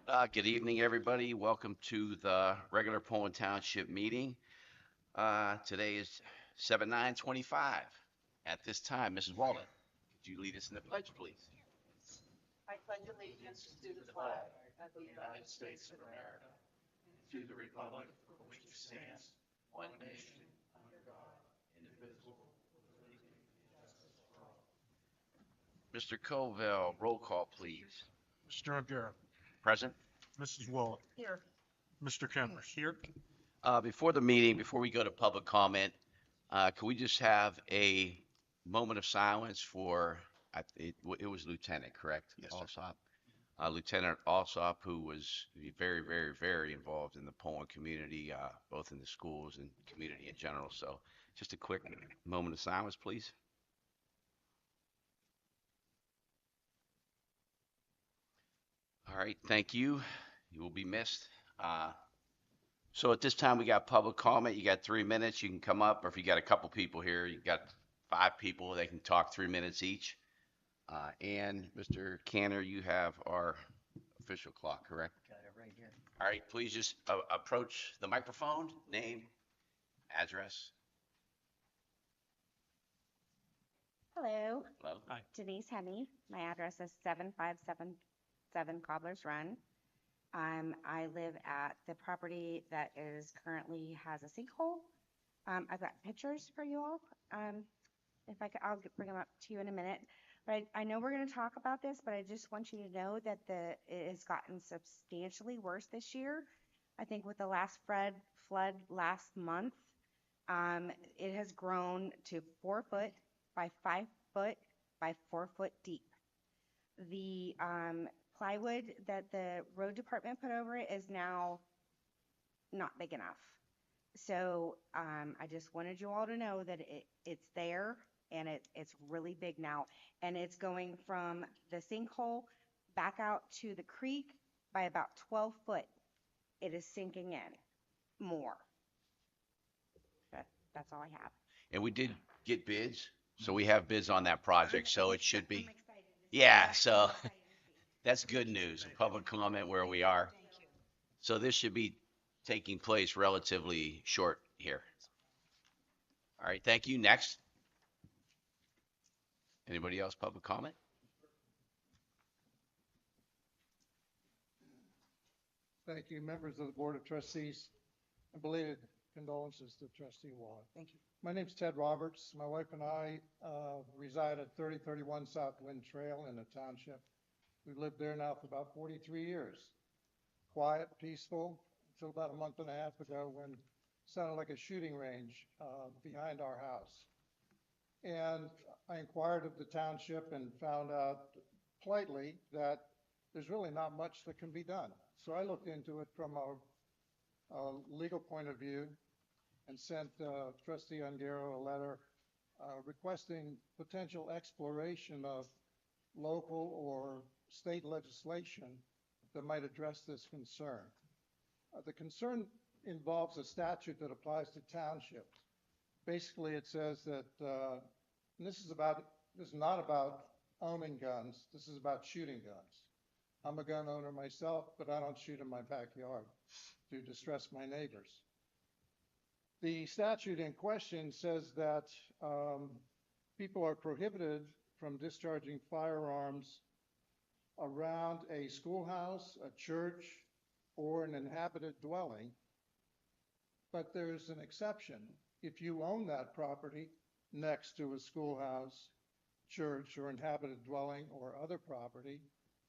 Good evening, everybody. Welcome to the regular Poland Township meeting. Today is 7/9/25. At this time, Mrs. Walden, could you lead us in the pledge, please? Mr. Covell, roll call, please. Mr. O'Gara, Present. Mrs. Wallet. Here. Mr. Kemper. Here. Before the meeting, before we go to public comment, can we just have a moment of silence for, it was Lieutenant, correct? Yes, sir. Alsop. Lieutenant Alsop, who was very, very, very involved in the Poland community, both in the schools and community in general. So just a quick moment of silence, please. All right, thank you. You will be missed. So at this time, we got public comment. You got 3 minutes. You can come up, or if you got a couple people here, you got 5 people, they can talk 3 minutes each. And Mr. Canner, you have our official clock, correct? Got it right here. All right, please just approach the microphone, name, address. Hello, Hello. Denise Hemme. My address is 7577 Cobbler's Run. I live at the property that is currently has a sinkhole. I've got pictures for you all. If I could, bring them up to you in a minute. But I know we're going to talk about this, but I just want you to know that it has gotten substantially worse this year. I think with the last flood last month, it has grown to 4 foot by 5 foot by 4 foot deep. The plywood that the road department put over it is now not big enough. So I just wanted you all to know that it's there and it's really big now. And it's going from the sinkhole back out to the creek by about 12 foot. It is sinking in more. That's all I have. And we did get bids, so we have bids on that project, so it should be. I'm excited to see Yeah, it. so I'm excited to see it. that's good news. A public comment where we are. Thank you. So this should be taking place relatively short here. All right, thank you. Next. Anybody else public comment? Thank you, members of the Board of Trustees, and belated condolences to Trustee Wallet. Thank you. My name's Ted Roberts. My wife and I reside at 3031 South Wind Trail in the township. We've lived there now for about 43 years. Quiet, peaceful, until about a month and a half ago when it sounded like a shooting range behind our house. And I inquired of the township and found out politely that there's really not much that can be done. So I looked into it from a legal point of view and sent Trustee Ungaro a letter requesting potential exploration of local or state legislation that might address this concern. The concern involves a statute that applies to townships. Basically, it says that, and this is not about owning guns, this is about shooting guns. I'm a gun owner myself, but I don't shoot in my backyard to distress my neighbors. The statute in question says that people are prohibited from discharging firearms around a schoolhouse, a church, or an inhabited dwelling. But there's an exception. If you own that property next to a schoolhouse, church, or inhabited dwelling or other property,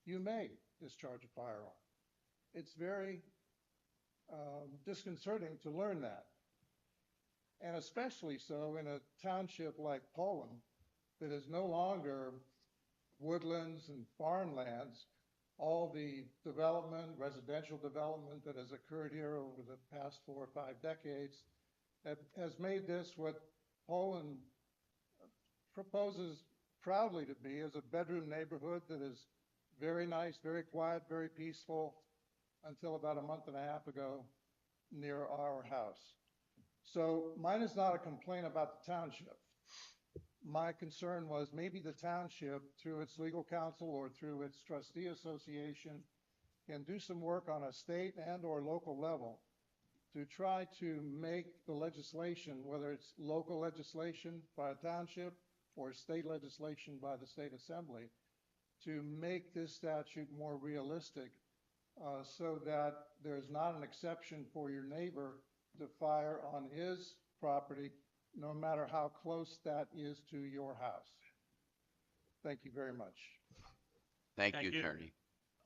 you may discharge a firearm. It's very disconcerting to learn that. And especially so in a township like Poland that is no longer woodlands and farmlands. All the development, residential development that has occurred here over the past 4 or 5 decades has made this what Poland proposes proudly to be as a bedroom neighborhood that is very nice, very quiet, very peaceful until about a month and a half ago near our house. So mine is not a complaint about the township. My concern was maybe the township, through its legal counsel or through its trustee association, can do some work on a state and or local level to try to make the legislation, whether it's local legislation by a township or state legislation by the state assembly, to make this statute more realistic, so that there's not an exception for your neighbor to fire on his property, no matter how close that is to your house. Thank you very much. Thank Thank you, you. attorney.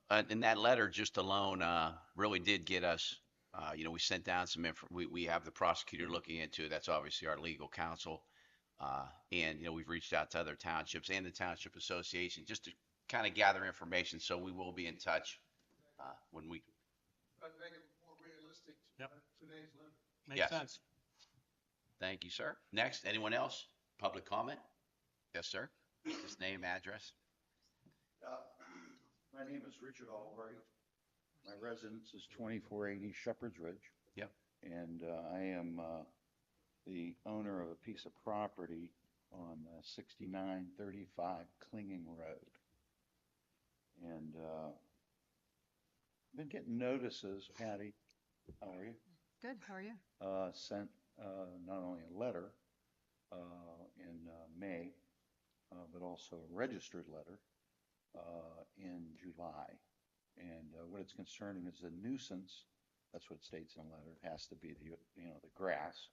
And that letter just alone, really did get us, we sent down some we have the prosecutor looking into it. That's obviously our legal counsel. And, we've reached out to other townships and the Township Association just to kind of gather information. So we will be in touch, when we, But make it more realistic to Yep. today's limit. Makes Yes. sense. thank you, sir. Next, anyone else? Public comment? Yes, sir. Just name, address. My name is Richard Albright. My residence is 2480 Shepherd's Ridge. Yep. And I am the owner of a piece of property on 6935 Clinging Road. And been getting notices, Patty, how are you? Good, how are you? Sent not only a letter in May, but also a registered letter in July. And what it's concerning is a nuisance. That's what it states in the letter. It has to be the grass.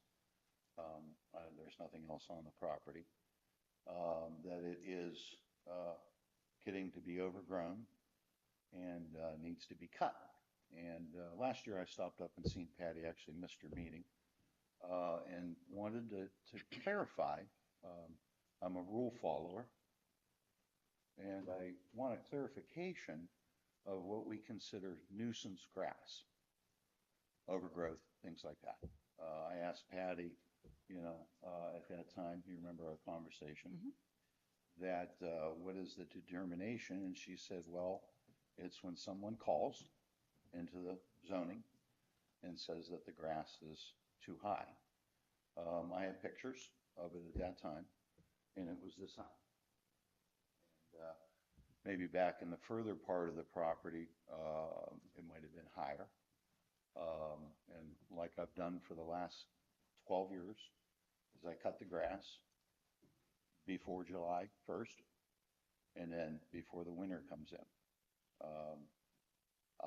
There's nothing else on the property. That it is getting to be overgrown and needs to be cut. And last year I stopped up and seen Patty, actually missed your meeting, and wanted to clarify. I'm a rule follower, and I want a clarification of what we consider nuisance grass, overgrowth, things like that. I asked Patty, at that time, you remember our conversation, that what is the determination? And she said, well, it's when someone calls into the zoning and says that the grass is too high. I have pictures of it at that time, and it was this high. And maybe back in the further part of the property, it might have been higher. And like I've done for the last 12 years, is I cut the grass before July 1st, and then before the winter comes in.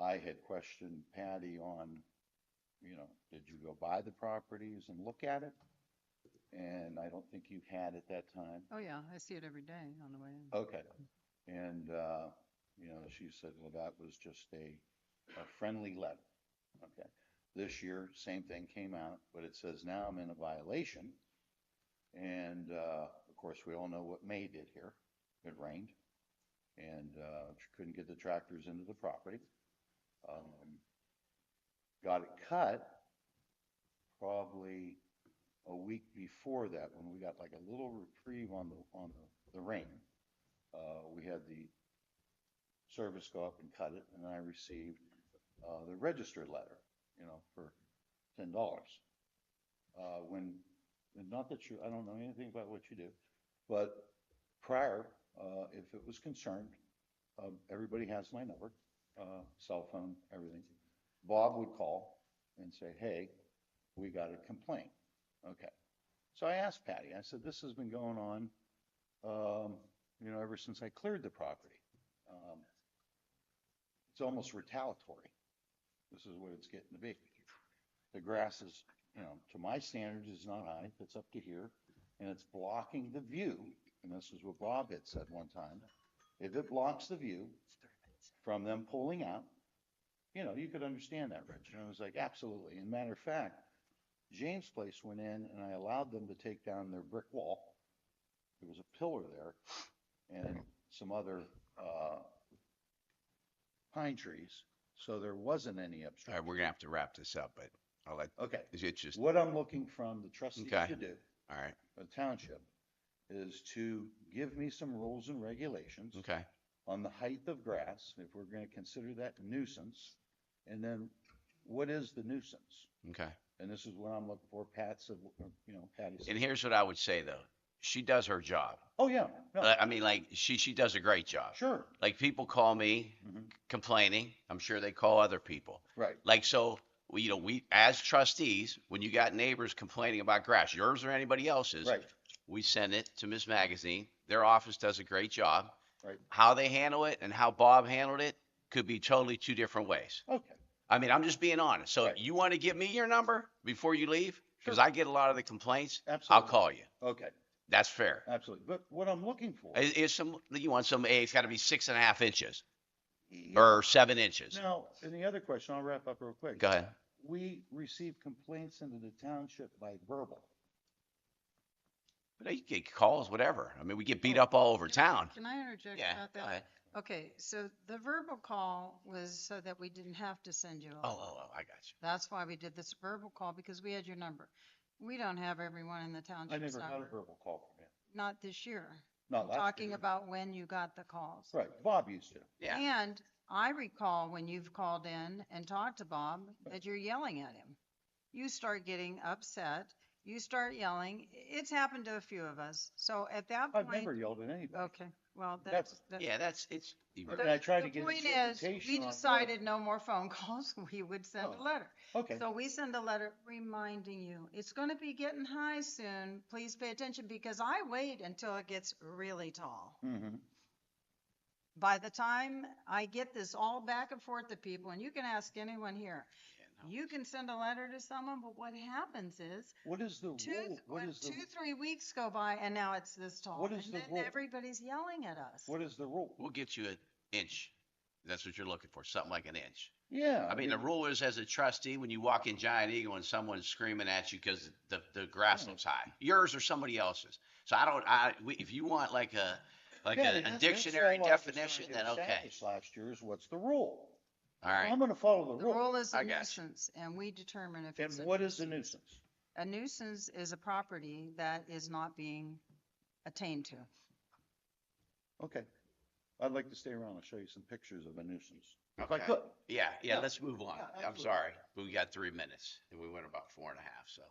I had questioned Patty on, did you go by the properties and look at it? And I don't think you had at that time. Oh, yeah, I see it every day on the way in. Okay. And, she said, well, that was just a friendly letter. Okay. This year, same thing came out, but it says now I'm in a violation. And, of course, we all know what May did here. It rained and couldn't get the tractors into the property. Got it cut probably a week before that, when we got like a little reprieve on the rain. We had the service go up and cut it, and I received the registered letter, for $10. Not that I don't know anything about what you do, but prior, if it was concerned, everybody has my number, cell phone, everything. Bob would call and say, hey, we got a complaint. Okay. So I asked Patty, I said, this has been going on, ever since I cleared the property. It's almost retaliatory. This is what it's getting to be. The grass is, to my standards, is not high. It's up to here, and it's blocking the view. And this is what Bob had said one time. If it blocks the view from them pulling out, you could understand that, Rich. And I was like, absolutely. And matter of fact, James Place went in and I allowed them to take down their brick wall. There was a pillar there and some other pine trees. So there wasn't any All obstruction. right, we're gonna have to wrap this up, but I'll let, Okay. it's just, What I'm looking from the trustees Okay. to do, all right, the township, is to give me some rules and regulations okay, on the height of grass, if we're going to consider that nuisance. And then what is the nuisance? okay. And this is what I'm looking for. Pat said, Patty said. And here's what I would say though. she does her job. Oh, yeah, no, I mean, like, she does a great job. sure, Like, people call me Mhm. complaining. I'm sure they call other people. right, Like, so, we, as trustees, when you got neighbors complaining about grass, yours or anybody else's, right, we send it to Ms. Magazine. Their office does a great job. right, How they handle it and how Bob handled it could be totally two different ways. okay, I mean, I'm just being honest. So Right. you want to give me your number before you leave? Because Sure. I get a lot of the complaints. I'll absolutely, call you. okay, That's fair. absolutely. But what I'm looking for, Is some, you want some, it's got to be 6.5 inches yeah, or 7 inches. now, and the other question, I'll wrap up real quick. Go ahead. We receive complaints into the township by verbal. But you get calls, whatever. I mean, we get beat up all over town. Can I interject Yeah, about go that? ahead. Okay, so the verbal call was so that we didn't have to send you a letter. Oh, I got you. That's why we did this verbal call, because we had your number. We don't have everyone in the I township's never had a number. verbal call from him. Not this year. Not I'm last talking year. about when you got the calls. Right, Bob used to. Yeah. And I recall when you've called in and talked to Bob that you're yelling at him. You start getting upset. You start yelling. It's happened to a few of us. So at that I've point, never yelled at anybody. okay, well, Never. Yeah, it's. And I tried to get The point is, we interpretation on decided no more phone calls. We would send a Oh. letter. Okay, So we send a letter reminding you, it's gonna be getting high soon. Please pay attention, because I wait until it gets really tall. mm-hmm, By the time I get this all back and forth to people, and you can ask anyone here, you can send a letter to someone, but what happens is, what is the rule, what is the, 3 weeks go by and now it's this tall. What is And the then rule? everybody's yelling at us. what is the rule? We'll get you an inch. That's what you're looking for, something like an inch. Yeah. I mean, the rule is as a trustee, when you walk in Giant Eagle and someone's screaming at you because the grass looks high, yours or somebody else's. So if you want like a, Yeah, a dictionary that's all I was trying definition, to then okay. establish last year is what's the rule? All right. I'm gonna follow the The rule. rule is I a got you. nuisance, and we determine if And it's a what is the nuisance? A nuisance is a property that is not being attained to. Okay. I'd like to stay around and show you some pictures of a nuisance. If I Okay. could. Yeah, Yeah. let's move on. Yeah, I'm absolutely. sorry, but we got 3 minutes and we went about 4.5, so.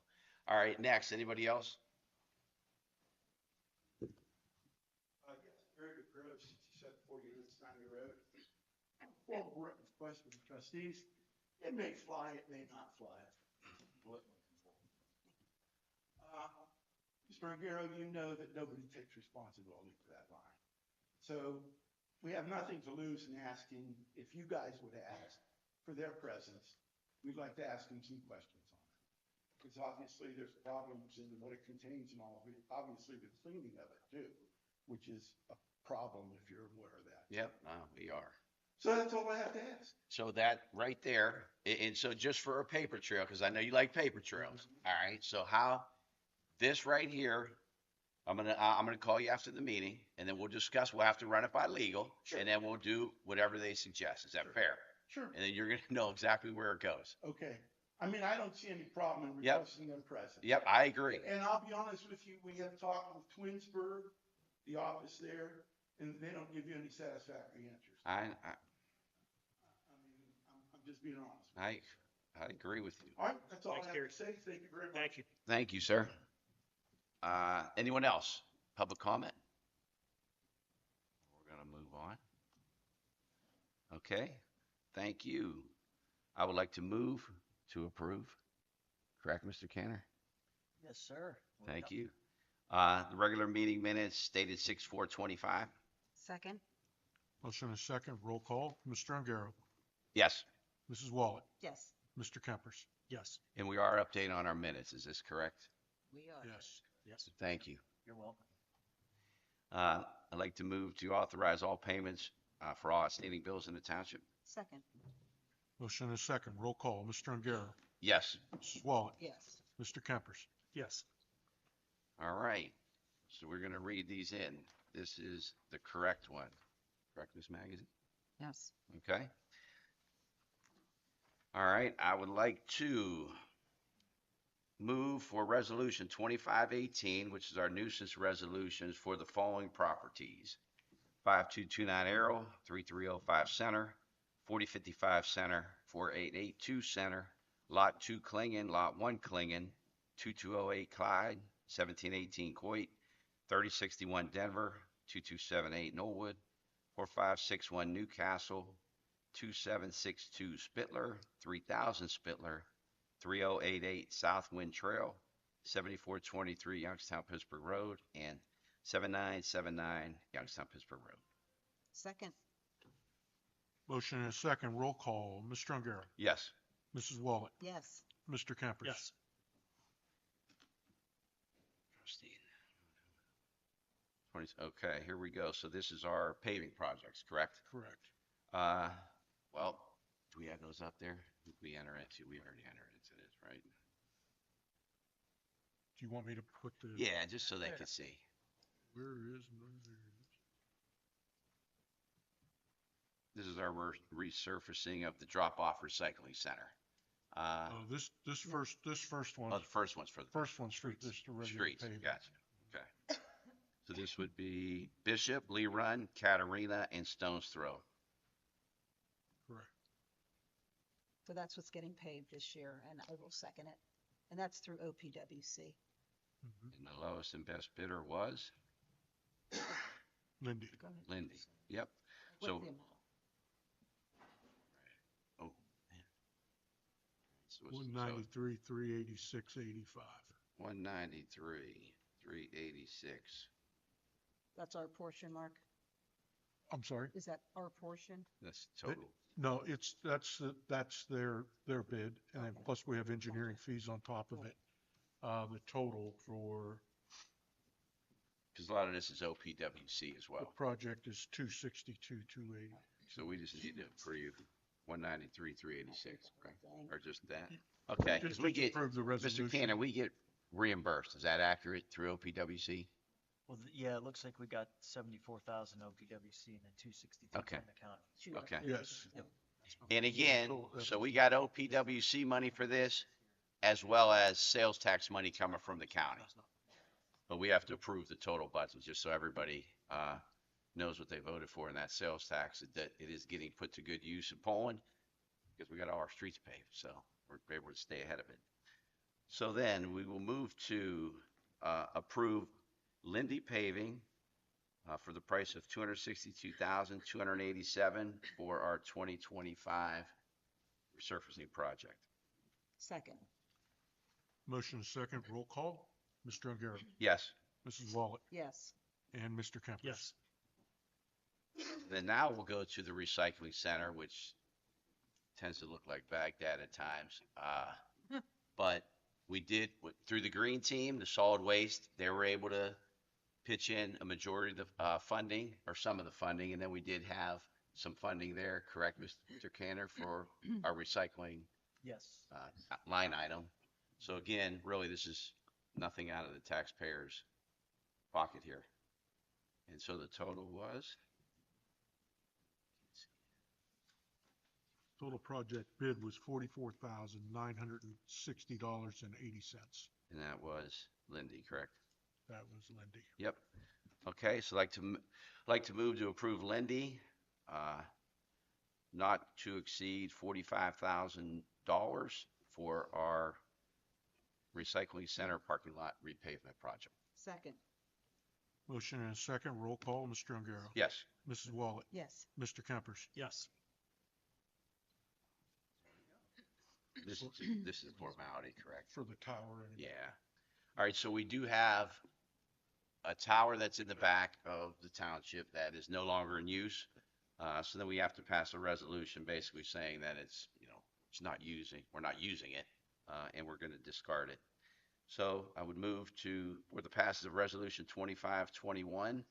All right, next, anybody else? Yes, very good Grove, 6748 Stanley Road. Formal written request for the trustees. It may fly, it may not fly. Mr. Aguero, you know that nobody takes responsibility for that line. So we have nothing to lose in asking if you guys would ask for their presence. We'd like to ask them some questions on it. Because obviously there's problems in what it contains and all of it, obviously the cleaning of it too, which is a problem if you're aware of that. Yep, we are. So that's all I have to ask. So that right there, and so just for a paper trail, because I know you like paper trails. All right, so this right here, I'm gonna call you after the meeting, and then we'll discuss. We'll have to run it by legal, Sure. and then we'll do whatever they suggest. Is that fair? Sure. And then you're gonna know exactly where it goes. Okay. I mean, I don't see any problem in Yep. requesting them present. Yep, I agree. And I'll be honest with you, we have talked with Twinsburg, the office there, and they don't give you any satisfactory answers. I mean, I'm just being honest. I agree with you. All right, that's all I Thanks, have Gary. to say. Thank you very much. Thank you. Thank you, sir. Anyone else? Public comment? We're gonna move on. Okay, thank you. I would like to move to approve. Correct, Mr. Cantor? Yes, sir. Thank you. The regular meeting minutes dated 6/4/25. Second? Motion is second, roll call. Mr. Ungaro, Yes, Mrs. Wallet, Yes. Mr. Kempers. Yes. and we are updating on our minutes. Is this correct? We are. Yes. Yes. Thank you. You're welcome. I'd like to move to authorize all payments for all outstanding bills in the township. Second? Motion is second, roll call. Mr. Ungaro, Yes. Mrs. Wallet, Yes. Mr. Kempers. Yes. All right. So we're going to read these in. This is the correct one. Correct, Ms. Magazine? Yes. Okay. All right. I would like to move for resolution 2518, which is our nuisance resolutions for the following properties: 5229 Arrow, 3305 Center, 4055 Center, 4882 Center, Lot 2 Klingon, Lot 1 Klingon, 2208 Clyde, 1718 Coit, 3061 Denver, 2278 Knollwood, 4561 Newcastle, 2762 Spittler, 3000 Spittler, 3088 South Wind Trail, 7423 Youngstown Pittsburgh Road, and 7979 Youngstown Pittsburgh Road. Second. Motion and a second. Roll call. Mr. Ungaro. Yes. Mrs. Wallet. Yes. Mr. Campers. Yes. Trustee. Okay, here we go. So this is our paving projects, correct? Correct. Well, do we have those up there? We already entered into this, right? Do you want me to put the? Yeah, just so they can see. Where is? This is our resurfacing of the drop-off recycling center. Oh, this first one. Oh, the first one's for the First one's street, this is the regular streets. paving. Gotcha. Okay. So this would be Bishop, Lee Run, Katarina, and Stones Throw. Correct. So that's what's getting paved this year, and I will second it. And that's through OPWC. Mhm. And the lowest and best bidder was Lindy. Go ahead. Lindy. Yep. What's So, the amount? oh, man. So it's- 193, 386, 85. 193, 386. That's our portion, Mark? I'm sorry? Is that our portion? That's total. No, that's their bid, and then plus we have engineering fees on top of it. The total for Because a lot of this is OPWC as the well. project is 262, 280. So we just need to approve 193, 386, right? Dang. Or just that? Okay, because Just we get, approve the Mr. resolution. Cannon, we get reimbursed. Is that accurate through OPWC? Well, yeah, it looks like we got 74,000 OPWC and then 262 Okay. from the county. Sure. Okay. Yes. And again, Total- so we got OPWC money for this, as well as sales tax money coming from the county. But we have to approve the total budget, just so everybody knows what they voted for in that sales tax, that it is getting put to good use in Poland, because we got all our streets paved, so we're able to stay ahead of it. So then we will move to approve Lindy paving for the price of $262,287 for our 2025 resurfacing project. Second. Motion is second. Roll call. Mr. Ungaro. Yes. Mrs. Wallet. Yes. And Mr. Campers. Yes. Then now we'll go to the recycling center, which tends to look like Baghdad at times. But we did, through the green team, the solid waste, they were able to pitch in a majority of the funding, or some of the funding, and then we did have some funding there, correct, Mr. Canner, for our recycling Yes. line item. So again, really, this is nothing out of the taxpayer's pocket here. And so the total was? Total project bid was $44,960.80. And that was Lindy, correct? That was Lindy. Yep. Okay, so like to move to approve Lindy, not to exceed $45,000 for our recycling center parking lot repavement project. Second. Motion and a second. Roll call. Mr. Ungaro. Yes. Mrs. Wallet. Yes. Mr. Campers. Yes. This is formality, correct? For the tower. and- Yeah. All right, so we do have a tower that's in the back of the township that is no longer in use. So then we have to pass a resolution basically saying that it's, we're not using it, and we're going to discard it. So I would move for the passage of resolution 2521,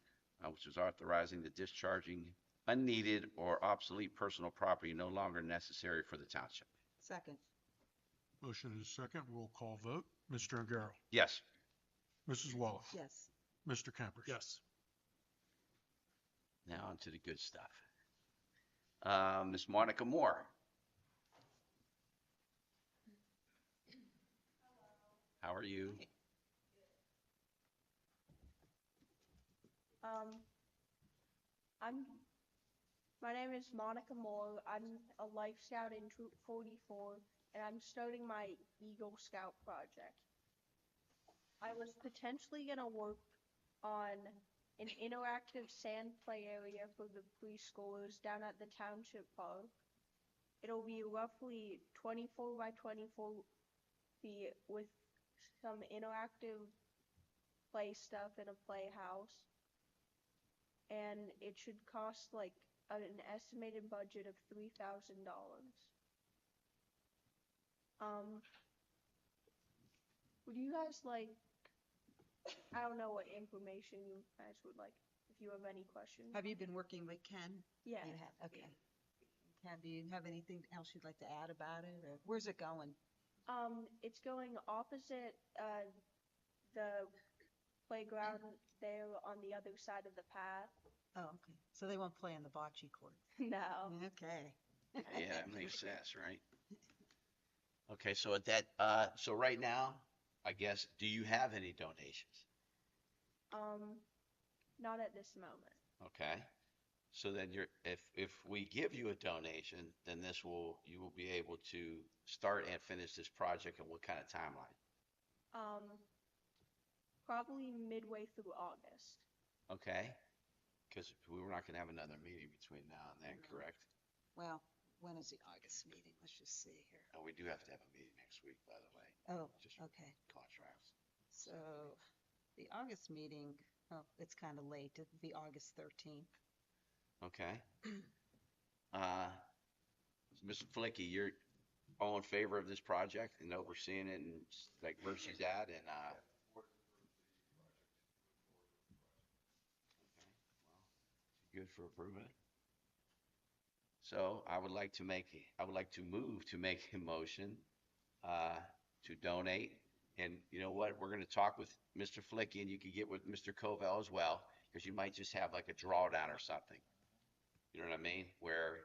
which is authorizing the discharging unneeded or obsolete personal property no longer necessary for the township. Second. Motion is second. Roll call vote. Mr. Ungaro. Yes. Mrs. Wallet. Yes. Mr. Campers. Yes. Now on to the good stuff. Ms. Monica Moore. How are you? My name is Monica Moore. I'm a Life Scout in Troop 44, and I'm starting my Eagle Scout project. I was potentially gonna work on an interactive sand play area for the preschoolers down at the Township Park. It'll be roughly 24 by 24 feet with some interactive play stuff in a playhouse. And it should cost like an estimated budget of $3,000. Would you guys like, I don't know what information you guys would like, if you have any questions. Have you been working with Ken? Yeah. You have, okay. Ken, do you have anything else you'd like to add about it, or where's it going? It's going opposite, the playground there on the other side of the path. Oh, okay. So they won't play on the bocce court? No. Okay. Yeah, that makes sense, right? Okay, so at that, so right now, I guess, do you have any donations? Not at this moment. Okay. So then if we give you a donation, then you will be able to start and finish this project in what kind of timeline? Probably midway through August. Okay? Because we were not going to have another meeting between now and then, correct? Well, when is the August meeting? Let's just see here. And we do have to have a meeting next week, by the way. Oh, Just okay. contracts. So the August meeting, oh, it's kind of late. It'd be August 13th. Okay. Mr. Flicky, you're all in favor of this project and overseeing it and like where she's at and, good for approving it. So I would like to move to make a motion, to donate. And you know what? We're going to talk with Mr. Flicky and you can get with Mr. Covell as well, because you might just have like a drawdown or something. You know what I mean? Where,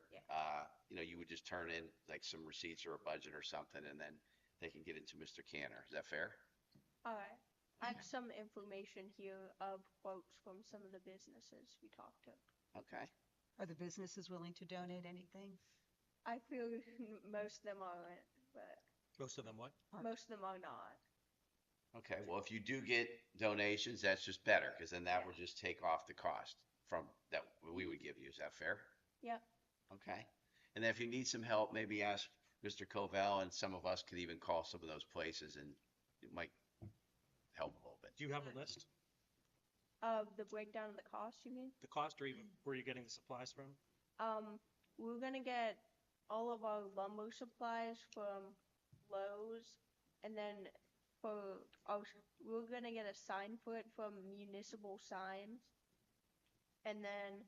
you would just turn in like some receipts or a budget or something and then they can get it to Mr. Canner. Is that fair? Alright. I have some information here of quotes from some of the businesses we talked to. Okay. Are the businesses willing to donate anything? I feel most of them aren't, but Most of them what? most of them are not. Okay. Well, if you do get donations, that's just better because then that will just take off the cost from that we would give you. Is that fair? Yep. Okay. And then if you need some help, maybe ask Mr. Covell and some of us could even call some of those places and it might help a little bit. Do you have a list? The breakdown of the cost, you mean? The cost or even where you're getting the supplies from? We're gonna get all of our lumber supplies from Lowe's, and then we're gonna get a sign foot from Municipal Signs, and then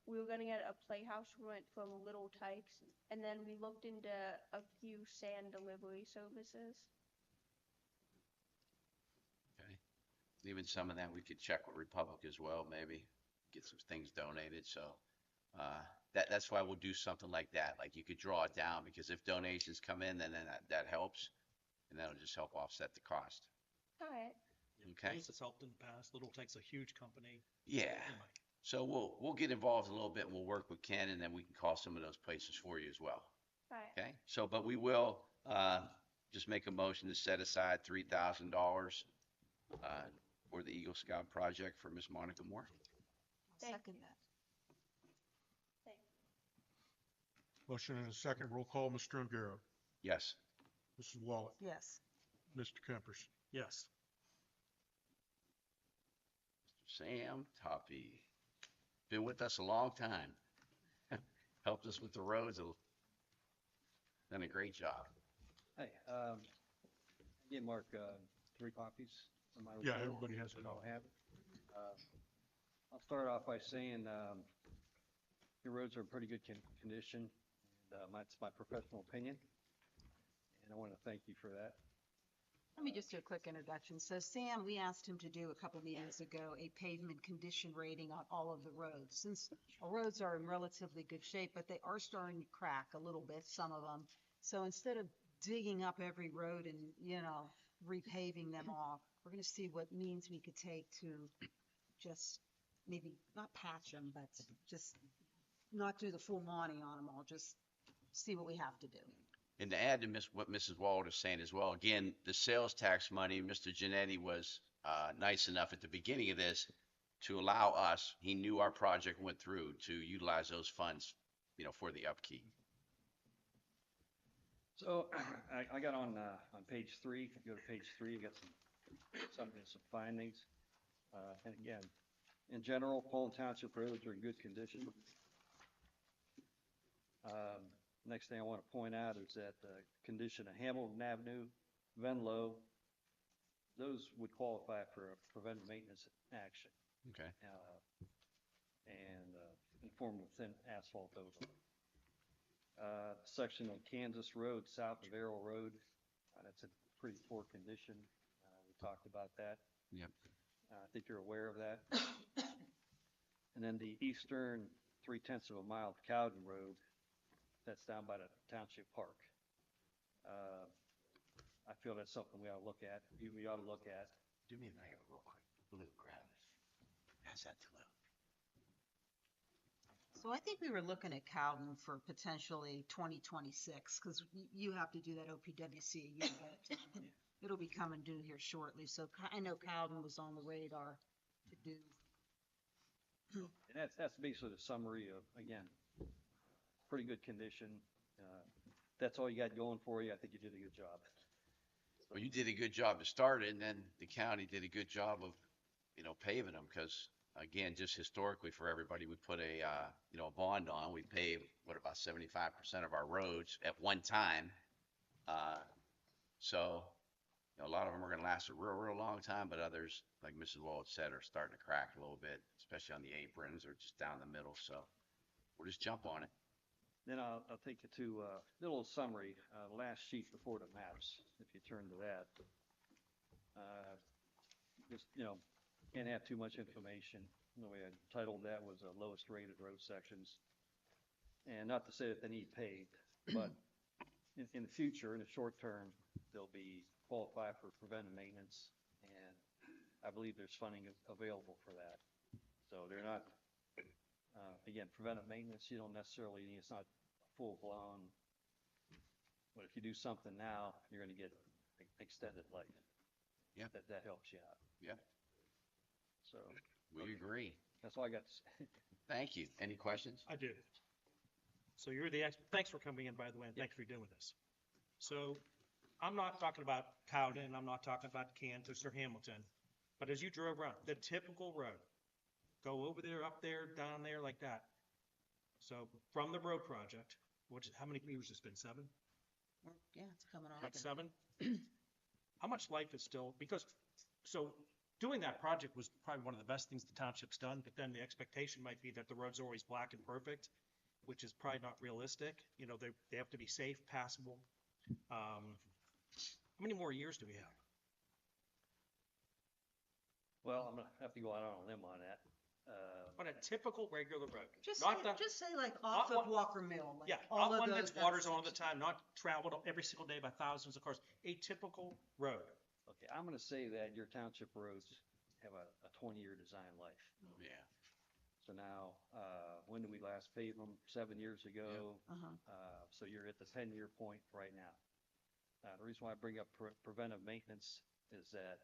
we were gonna get a playhouse rent from Little Tykes, and then we looked into a few sand delivery services. Okay. Even some of that we could check with Republic as well, maybe get some things donated. So that's why we'll do something like that. Like you could draw it down because if donations come in, then that helps, and that'll just help offset the cost. All right. Okay. This has helped in the past. Little Take's a huge company. Yeah. Anyway. So we'll get involved a little bit and we'll work with Ken and then we can call some of those places for you as well. All right. Okay. So, but we will just make a motion to set aside $3,000 for the Eagle Scout project for Miss Monica Moore. I'll Thank second that. Motion and a second. Roll call, Mr. Ongaro. Yes. Mrs. Wallet. Yes. Mr. Kempers. Yes. Sam Toppy. Been with us a long time. Helped us with the roads. Done a great job. Hey, give Mark 3 copies of my Yeah, report. everybody has a We all copy. have it. I'll start off by saying your roads are in pretty good condition. And, that's my professional opinion, and I want to thank you for that. Let me just do a quick introduction. So Sam, we asked him to do a couple meetings ago, a pavement condition rating on all of the roads. Since our roads are in relatively good shape, but they are starting to crack a little bit, some of them. So instead of digging up every road and, repaving them all, we're gonna see what means we could take to just maybe not patch them, but just not do the full Monty on them all, just see what we have to do. And to add to what Mrs. Waller is saying as well, again, the sales tax money, Mr. Genetti was nice enough at the beginning of this to allow us, he knew our project went through, to utilize those funds, for the upkeep. So I got on page 3, if you go to page 3, you got some findings. And again, in general, Poland Township roads are in good condition. Next thing I want to point out is that the condition of Hamilton Avenue, Venlo, those would qualify for a preventive maintenance action. Okay. And inform of thin asphalt overlay. Section of Kansas Road, south of Arrow Road, that's in pretty poor condition. We talked about that. Yep. I think you're aware of that. And then the eastern 0.3 of a mile of Cowden Road, that's down by the Township Park. I feel that's something we ought to look at. We ought to look at. Do me a favor real quick. Blue, grab this. Pass that to Lou. So I think we were looking at Cowden for potentially 2026, because you have to do that OPWC a year ahead of time. It'll be coming due here shortly, so I know Cowden was on the radar to do. And that's basically the summary of, again, pretty good condition. That's all you got going for you. I think you did a good job. Well, you did a good job to start it, and then the county did a good job of, paving them, because again, just historically for everybody, we put a bond on, we paved, about 75% of our roads at one time. So, a lot of them are gonna last a real long time, but others, like Mrs. Wall said, are starting to crack a little bit, especially on the aprons or just down the middle, so we'll just jump on it. Then I'll take you to a little summary, the last sheet before the maps, if you turn to that. Just, can't have too much information. The way I titled that was lowest rated road sections. And not to say that they need paved, but in the future, in the short term, they'll be qualify for preventive maintenance. And I believe there's funding available for that. So they're not, again, preventive maintenance, you don't necessarily need, it's not full blown. But if you do something now, you're going to get extended life. Yeah. That helps you out. Yeah. So We agree. that's all I got to say. Thank you. Any questions? I do. So you're the thanks for coming in, by the way, and thanks for doing this. So I'm not talking about Cowden, I'm not talking about Kansas or Hamilton, but as you drove around, the typical road, go over there, up there, down there, like that. So from the road project, which, how many years has it been, 7? Yeah, it's coming on. About 7? How much life is still, because, so doing that project was probably one of the best things the township's done, but then the expectation might be that the roads are always black and perfect, which is probably not realistic. They have to be safe, passable. How many more years do we have? Well, I'm gonna have to go out on a limb on that. On a typical regular road? Just Not the- say like off not of one- Walker Mill. Like Yeah, all not of one those, that's waters all the time, not traveled every single day by thousands of cars. A typical road. Okay, I'm gonna say that your township roads have a 20-year design life. Yeah. So now, when did we last pave them? 7 years ago. So you're at the 10-year point right now. The reason why I bring up preventive maintenance is that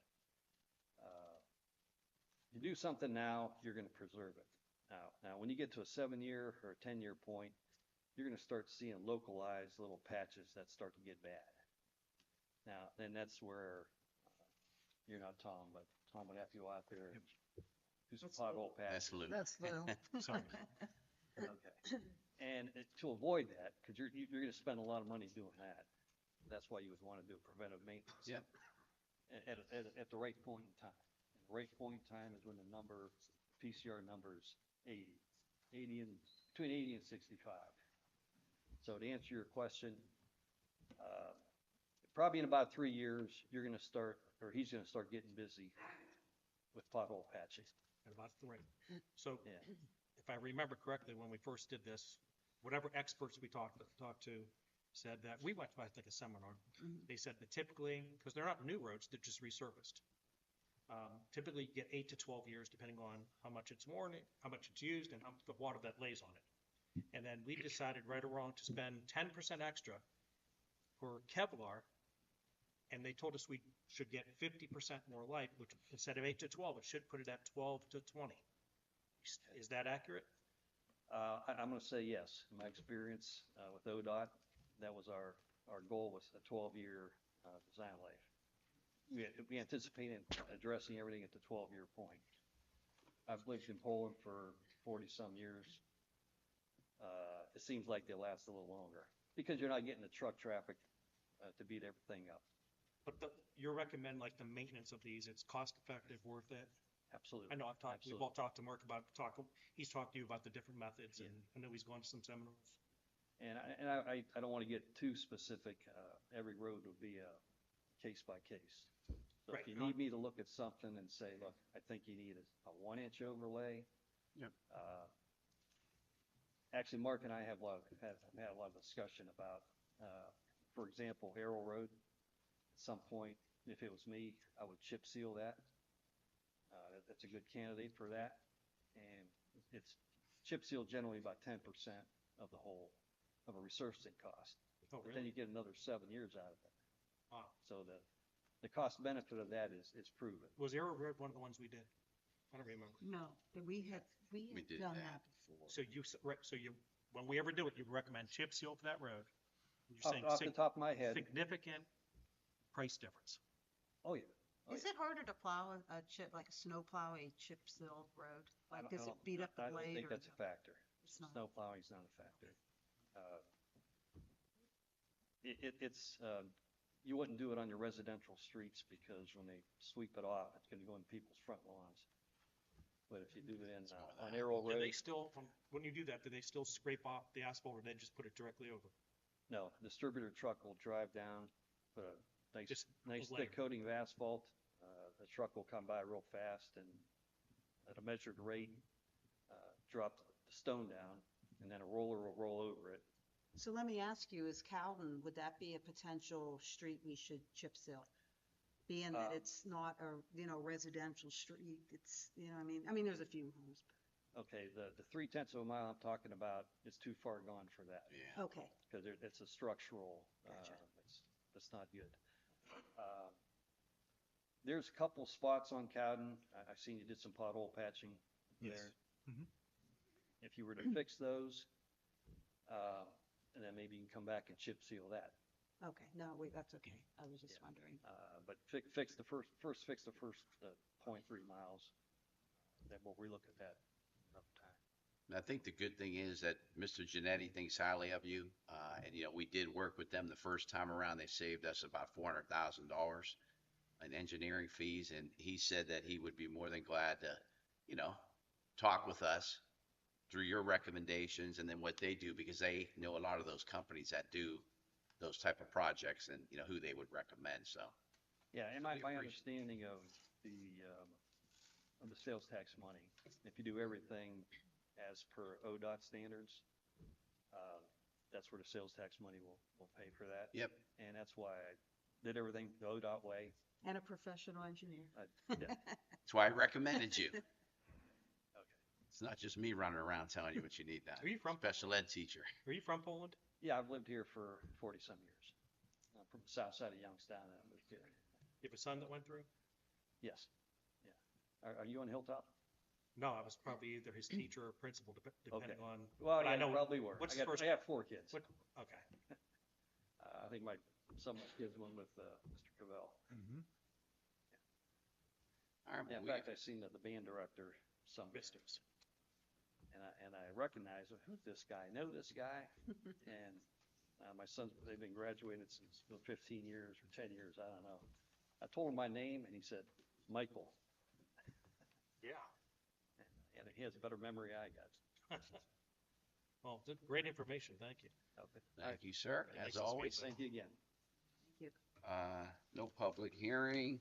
you do something now, you're gonna preserve it. Now, when you get to a 7-year or a 10-year point, you're gonna start seeing localized little patches that start to get bad. Now, then that's where, you're not Tom, but Tom would have to go out there and do some pothole patches. That's Lou. That's Lou. Sorry. Okay. And to avoid that, because you're going to spend a lot of money doing that. That's why you would want to do preventive maintenance. Yep. At the right point in time. And the right point in time is when the PCR number is 80 and between 80 and 65. So to answer your question, probably in about 3 years, you're going to start, or he's going to start getting busy with pothole patching. At about the rate. So Yeah. if I remember correctly, when we first did this, whatever experts we talked to said that, we went to, I think, a seminar. They said that typically, because they're not new roads, they're just resurfaced. Typically you get 8 to 12 years, depending on how much it's worn, how much it's used, and how much the water that lays on it. And then we decided, right or wrong, to spend 10% extra for Kevlar and they told us we should get 50% more light, which instead of 8 to 12, it should put it at 12 to 20. Is that accurate? I'm going to say yes. In my experience with ODOT, that was our goal, was a 12-year design life. We anticipated addressing everything at the 12-year point. I've lived in Poland for 40-some years. It seems like they last a little longer because you're not getting the truck traffic to beat everything up. But you recommend like the maintenance of these, it's cost effective, worth it? Absolutely. I know we've all talked to Mark about, he's talked to you about the different methods, and I know he's gone to some seminars. And I don't want to get too specific. Every road would be a case by case. So Right. if you need me to look at something and say, look, I think you need a 1-inch overlay. Yep. Actually, Mark and I have had a lot of discussion about, for example, Arrow Road. At some point, if it was me, I would chip seal that. That's a good candidate for that. And it's chip seal generally about 10% of the whole of a resurfacing cost. Oh, But then really? you get another 7 years out of it. Wow. So the cost benefit of that is proven. Was Arrow Road one of the ones we did? I don't remember. No, we had We did done that. that before. So when we ever do it, you recommend chip seal for that road? You're saying Off the top of my head, significant price difference. oh yeah. Oh, Is it harder to plow a chip, like a snow plow, a chip sealed road? Like, does it beat up the I don't blade? think or that's a factor. It's not? Snow plowing is not a factor. You wouldn't do it on your residential streets because when they sweep it off, it's going to go in people's front lawns. But if you do it on Arrow Do Road, they still, when you do that, do they still scrape off the asphalt, or they just put it directly over? no, distributor truck will drive down, put a nice Just a thick layer. coating of asphalt. The truck will come by real fast and at a measured rate, drop the stone down, and then a roller will roll over it. So let me ask you, is Calvin, would that be a potential street we should chip seal? Being that it's not a, residential street, it's, I mean, there's a few homes. Okay, the 0.3 of a mile I'm talking about is too far gone for that. Yeah. Okay, Because it's a structural, Gotcha. it's not good. There's a couple spots on Cowden, I've seen you did some pothole patching Yes. there. Mhm. If you were to fix those, and then maybe you can come back and chip seal that. okay, no, that's okay, I was just wondering. But fix the first 0.3 miles, then we'll relook at that another time. And I think the good thing is that Mr. Genetti thinks highly of you. And, we did work with them the first time around. They saved us about $400,000 in engineering fees. And he said that he would be more than glad to, talk with us through your recommendations and then what they do, because they know a lot of those companies that do those type of projects and, who they would recommend. So, Yeah, and my appreciate- understanding of the sales tax money, if you do everything as per ODOT standards, that's where the sales tax money will pay for that. yep. And that's why I did everything the ODOT way. And a professional engineer. Yeah. That's why I recommended you. Okay. It's not just me running around telling you what you need done. Are you from Special ed teacher. Are you from Poland? Yeah, I've lived here for 40-some years. I'm from the south side of Youngstown, and I moved here. You have a son that went through? Yes, yeah. Are you on Hilltop? No, I was probably either his teacher or principal, depending on. Well, but I yeah, know- you probably were. What's I the got, first? I got 4 kids. What, okay. I think some of my kids went with Mr. Cavell. All right, Yeah, well, in fact, I seen the band director some Vistas. and I recognize who's this guy? I know this guy. And my sons, they've been graduated since 15 years or 10 years, I don't know. I told him my name, and he said, Michael. Yeah. And he has a better memory I got. Well, great information. Thank you. Okay. thank you, sir. Thanks As for always, Thank you again. no public hearing.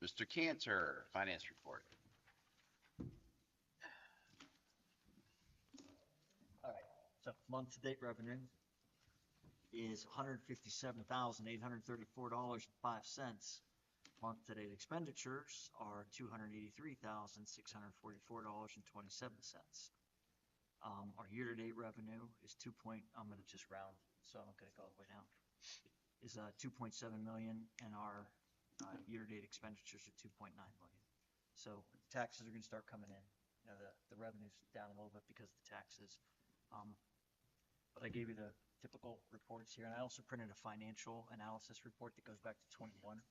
Mr. Cantor, finance report. All right, so month-to-date revenue is $157,834.05. Month-to-date expenditures are $283,644.27. Our year-to-date revenue is I'm gonna just round, so I'm not gonna go all the way down. is 2.7 million, and our year-to-date expenditures are 2.9 million. So taxes are going to start coming in. You know, the revenue's down a little bit because of the taxes. But I gave you the typical reports here, and I also printed a financial analysis report that goes back to 21.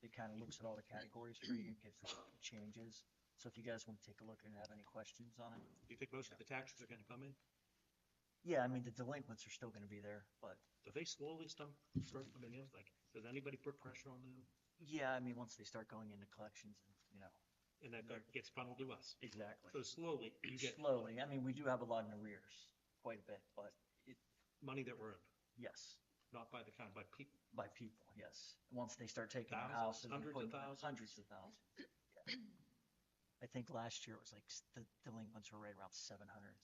It kind of looks at all the categories for you and gives the changes. So if you guys want to take a look and have any questions on it. Do you think most of the taxes are gonna come in? Yeah, I mean, the delinquents are still going to be there, but Do they slowly start coming in? Like, does anybody put pressure on them? yeah, I mean, once they start going into collections and, you know, And that gets funneled to us. exactly. So slowly, you get Slowly. I mean, we do have a lot in arrears, quite a bit, but money that we're owed, yes, not by the county, by people. by people, yes. Once they start taking their Thousands, houses and hundreds of putting thousands? hundreds of thousands. Yeah. I think last year it was like the delinquents were right around 760,000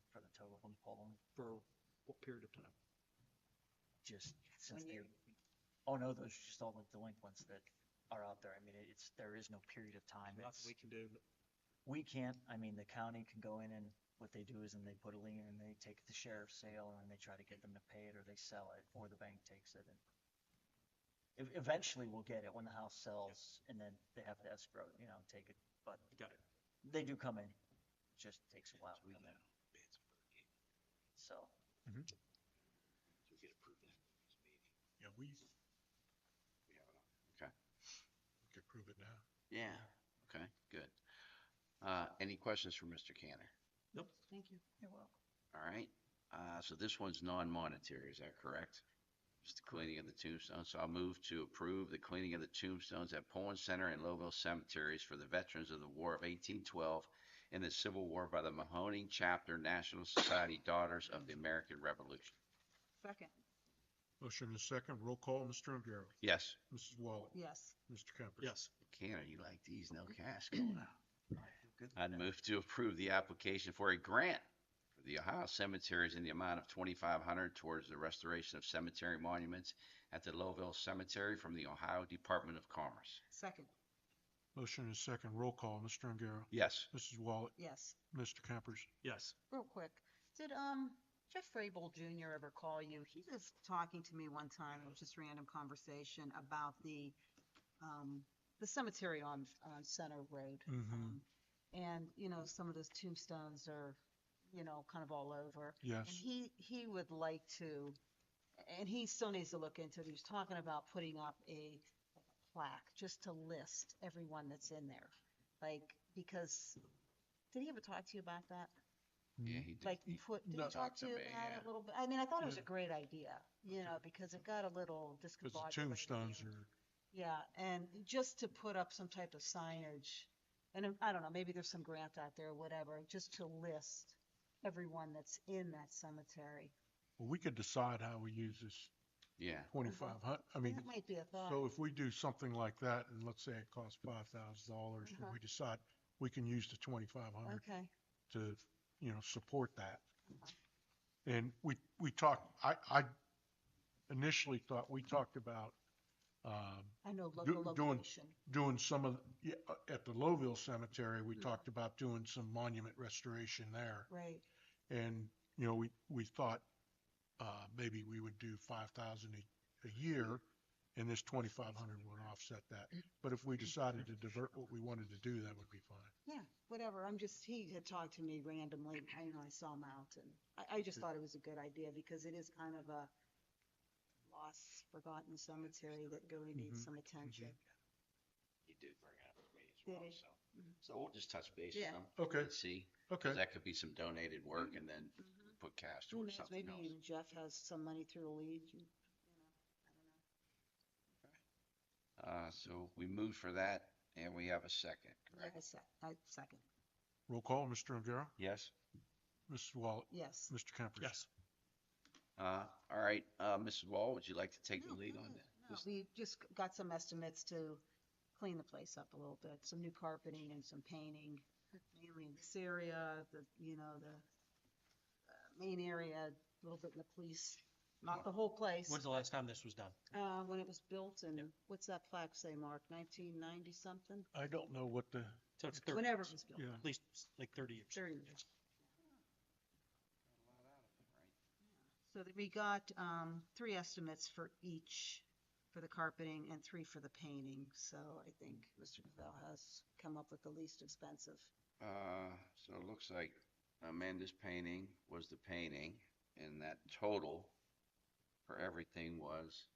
for the total in Poland. For what period of time? Just since they, oh no, those are just all the delinquents that are out there. I mean, there is no period of time. Nothing we can do. We can't, I mean, the county can go in and what they do is then they put a lien and they take it to the sheriff's sale and they try to get them to pay it or they sell it or the bank takes it. And eventually we'll get it when the house sells and then they have to escrow, you know, take it. But Got it. they do come in. It just takes a while to come in. So, Yeah, we Okay. could prove it now. Yeah. Okay, good. Any questions for Mr. Cantor? Nope. Thank you. You're welcome. All right. So this one's non-monetary, is that correct? Just the cleaning of the tombstones. So I'll move to approve the cleaning of the tombstones at Poland Center and Lowville cemeteries for the veterans of the War of 1812 and the Civil War by the Mahoning Chapter National Society Daughters of the American Revolution. Second. Motion and a second, roll call, Mr. Ongaro. Yes. Mrs. Wallet. Yes. Mr. Kemper. Yes. Cantor, you like these? No cash going out. good. I'd move to approve the application for a grant for the Ohio cemeteries in the amount of $2,500 towards the restoration of cemetery monuments at the Lowville Cemetery from the Ohio Department of Commerce. Second. Motion and a second, roll call, Mr. Ongaro. Yes. Mrs. Wallet. Yes. Mr. Kempers. Yes. Real quick, did Jeff Frable Jr. ever call you? He was talking to me one time, it was just random conversation about the cemetery on Center Road. And, you know, some of those tombstones are, you know, kind of all over. Yes. And he would like to, and he still needs to look into it. He was talking about putting up a plaque just to list everyone that's in there. Like, because, did he ever talk to you about that? Yeah, he did. Like, did he talk talked to to you me, about yeah. it a little bit? I mean, I thought it was a great idea, you know, because it got a little Because the discombobulated. tombstones are, Yeah, and just to put up some type of signage, and I don't know, maybe there's some grant out there or whatever, just to list everyone that's in that cemetery. well, we could decide how we use this Yeah. 2,500. I mean, That might be a thought. so if we do something like that, and let's say it costs $5,000, and we decide we can use the 2,500 Okay, to, you know, support that. And we talked, I initially thought, we talked about, I know doing- location. doing some of, at the Lowville Cemetery, we talked about doing some monument restoration there. Right, And, you know, we thought, maybe we would do 5,000 a year, and this 2,500 would offset that. But if we decided to divert what we wanted to do, that would be fine. yeah, whatever, he had talked to me randomly, I saw him out, and I just thought it was a good idea, because it is kind of a lost, forgotten cemetery that really needs some attention. He did bring it up to me as Did well, he? so. So we'll just touch base Yeah. with them. Okay. And see. Okay. 'Cause that could be some donated work and then put cash Who towards knows, something maybe else. even Jeff has some money through the Legion, you know, So we moved for that and we have a second, I don't know. correct? I second, Roll call, Mr. Ongaro. Yes. Mrs. Wallet. yes. Mr. Kempers. Yes. All right, Mrs. Wall, would you like to take the No, lead go on ahead. that? No, we just got some estimates to clean the place up a little bit, some new carpeting and some painting, mainly in this area, the main area, a little bit in the police, not the whole place. When's the last time this was done? When it was built, and what's that plaque say, Mark, 1990 something? I don't know what the, So it's 30, Whenever it was built. yeah. at least like 30 years. 30 years. So we got, 3 estimates for each, for the carpeting and 3 for the painting. So I think Mr. Cavell has come up with the least expensive. So it looks like Amanda's painting was the painting, and that total for everything was,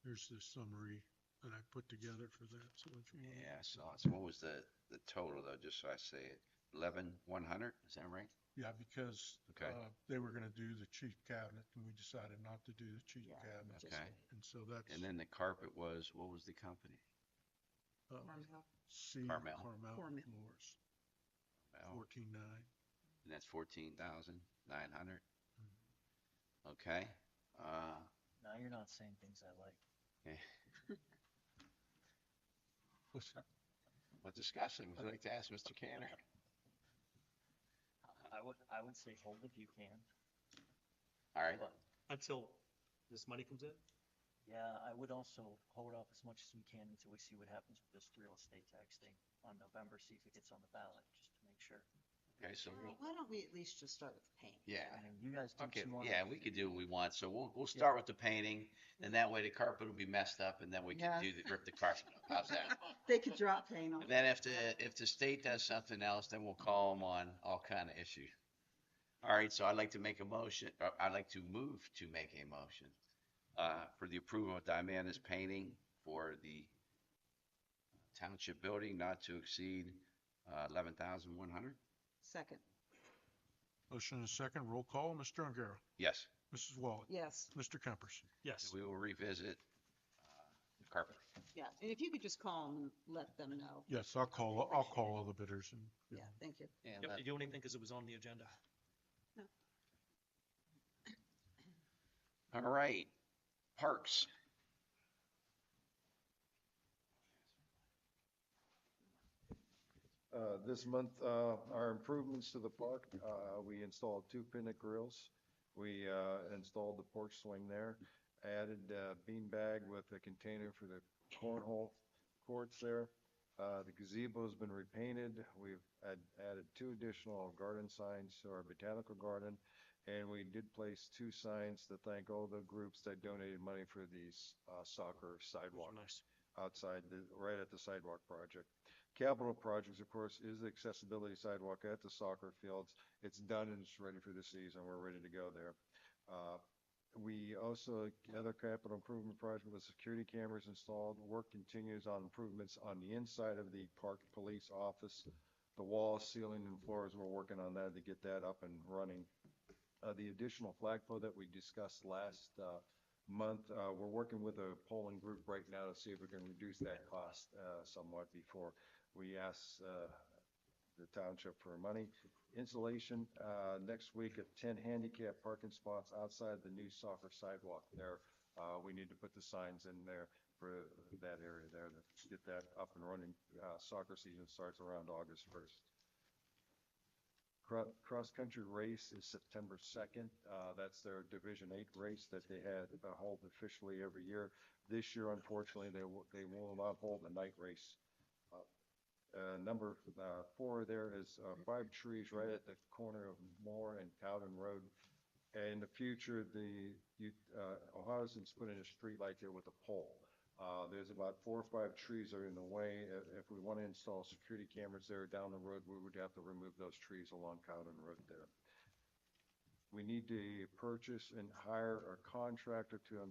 Here's the summary that I put together for that, so if you want. yeah, I saw it. So what was the total though, just so I say it? 11,100, is that right? Yeah, because, Okay. they were gonna do the chief cabinet, and we decided not to do the chief Yeah, cabinet, just Okay. and so that's, And then the carpet was, what was the company? Carmel. C. Carmel. Carmel Carmel. Floors, Well, 14.9. and that's 14,900. Okay. Now you're not saying things I like. What discussion would you like to ask Mr. Canner? I would say hold if you can. All right. But Until this money comes in? yeah, I would also hold off as much as we can until we see what happens with this real estate tax thing on November, see if it gets on the ballot, just to make sure. Okay, so Well, why don't we at least just start with the paint? yeah. I mean, you guys do what Okay, you want. yeah, we could do what we want. So we'll start with the painting, and that way the carpet will be messed up, and then we can Yeah. rip the carpet up. How's that? They could drop paint on. And then if the state does something else, then we'll call them on all kind of issues. All right, so I'd like to make a motion, I'd like to move to make a motion for the approval of Diana's painting for the township building not to exceed 11,100. Second, Motion and a second, roll call, Mr. Angaro, Yes, Mrs. Wallet, yes, Mr. Kempers. Yes. we will revisit the carpet. yeah, and if you could just call them and let them know. Yes, I'll call all the bidders and. Yeah, thank you. And Yep, you do anything because it was on the agenda. all right, parks. This month, our improvements to the park, we installed 2 picnic grills. We installed the porch swing there, added a bean bag with a container for the cornhole courts there. The gazebo's been repainted. We've added 2 additional garden signs to our botanical garden. And we did place 2 signs to thank all the groups that donated money for these soccer sidewalk Nice. outside, right at the sidewalk project. Capital projects, of course, is the accessibility sidewalk at the soccer fields. It's done and it's ready for the season. We're ready to go there. We also, other capital improvement project with security cameras installed. Work continues on improvements on the inside of the park police office. The walls, ceiling, and floors, we're working on that to get that up and running. The additional flagpole that we discussed last month, we're working with a polling group right now to see if we can reduce that cost somewhat before we ask the township for money. Installation next week of 10 handicap parking spots outside the new soccer sidewalk there. We need to put the signs in there for that area there to get that up and running. Soccer season starts around August 1st. Cross-country race is September 2nd. That's their Division 8 race that they had hold officially every year. This year, unfortunately, they will not hold a night race. Number 4 there is 5 trees right at the corner of Moore and Cowden Road. In the future, Ohio's put in a street light there with a pole. There's about 4 or 5 trees that are in the way. If we want to install security cameras there down the road, we would have to remove those trees along Cowden Road there. We need to purchase and hire a contractor to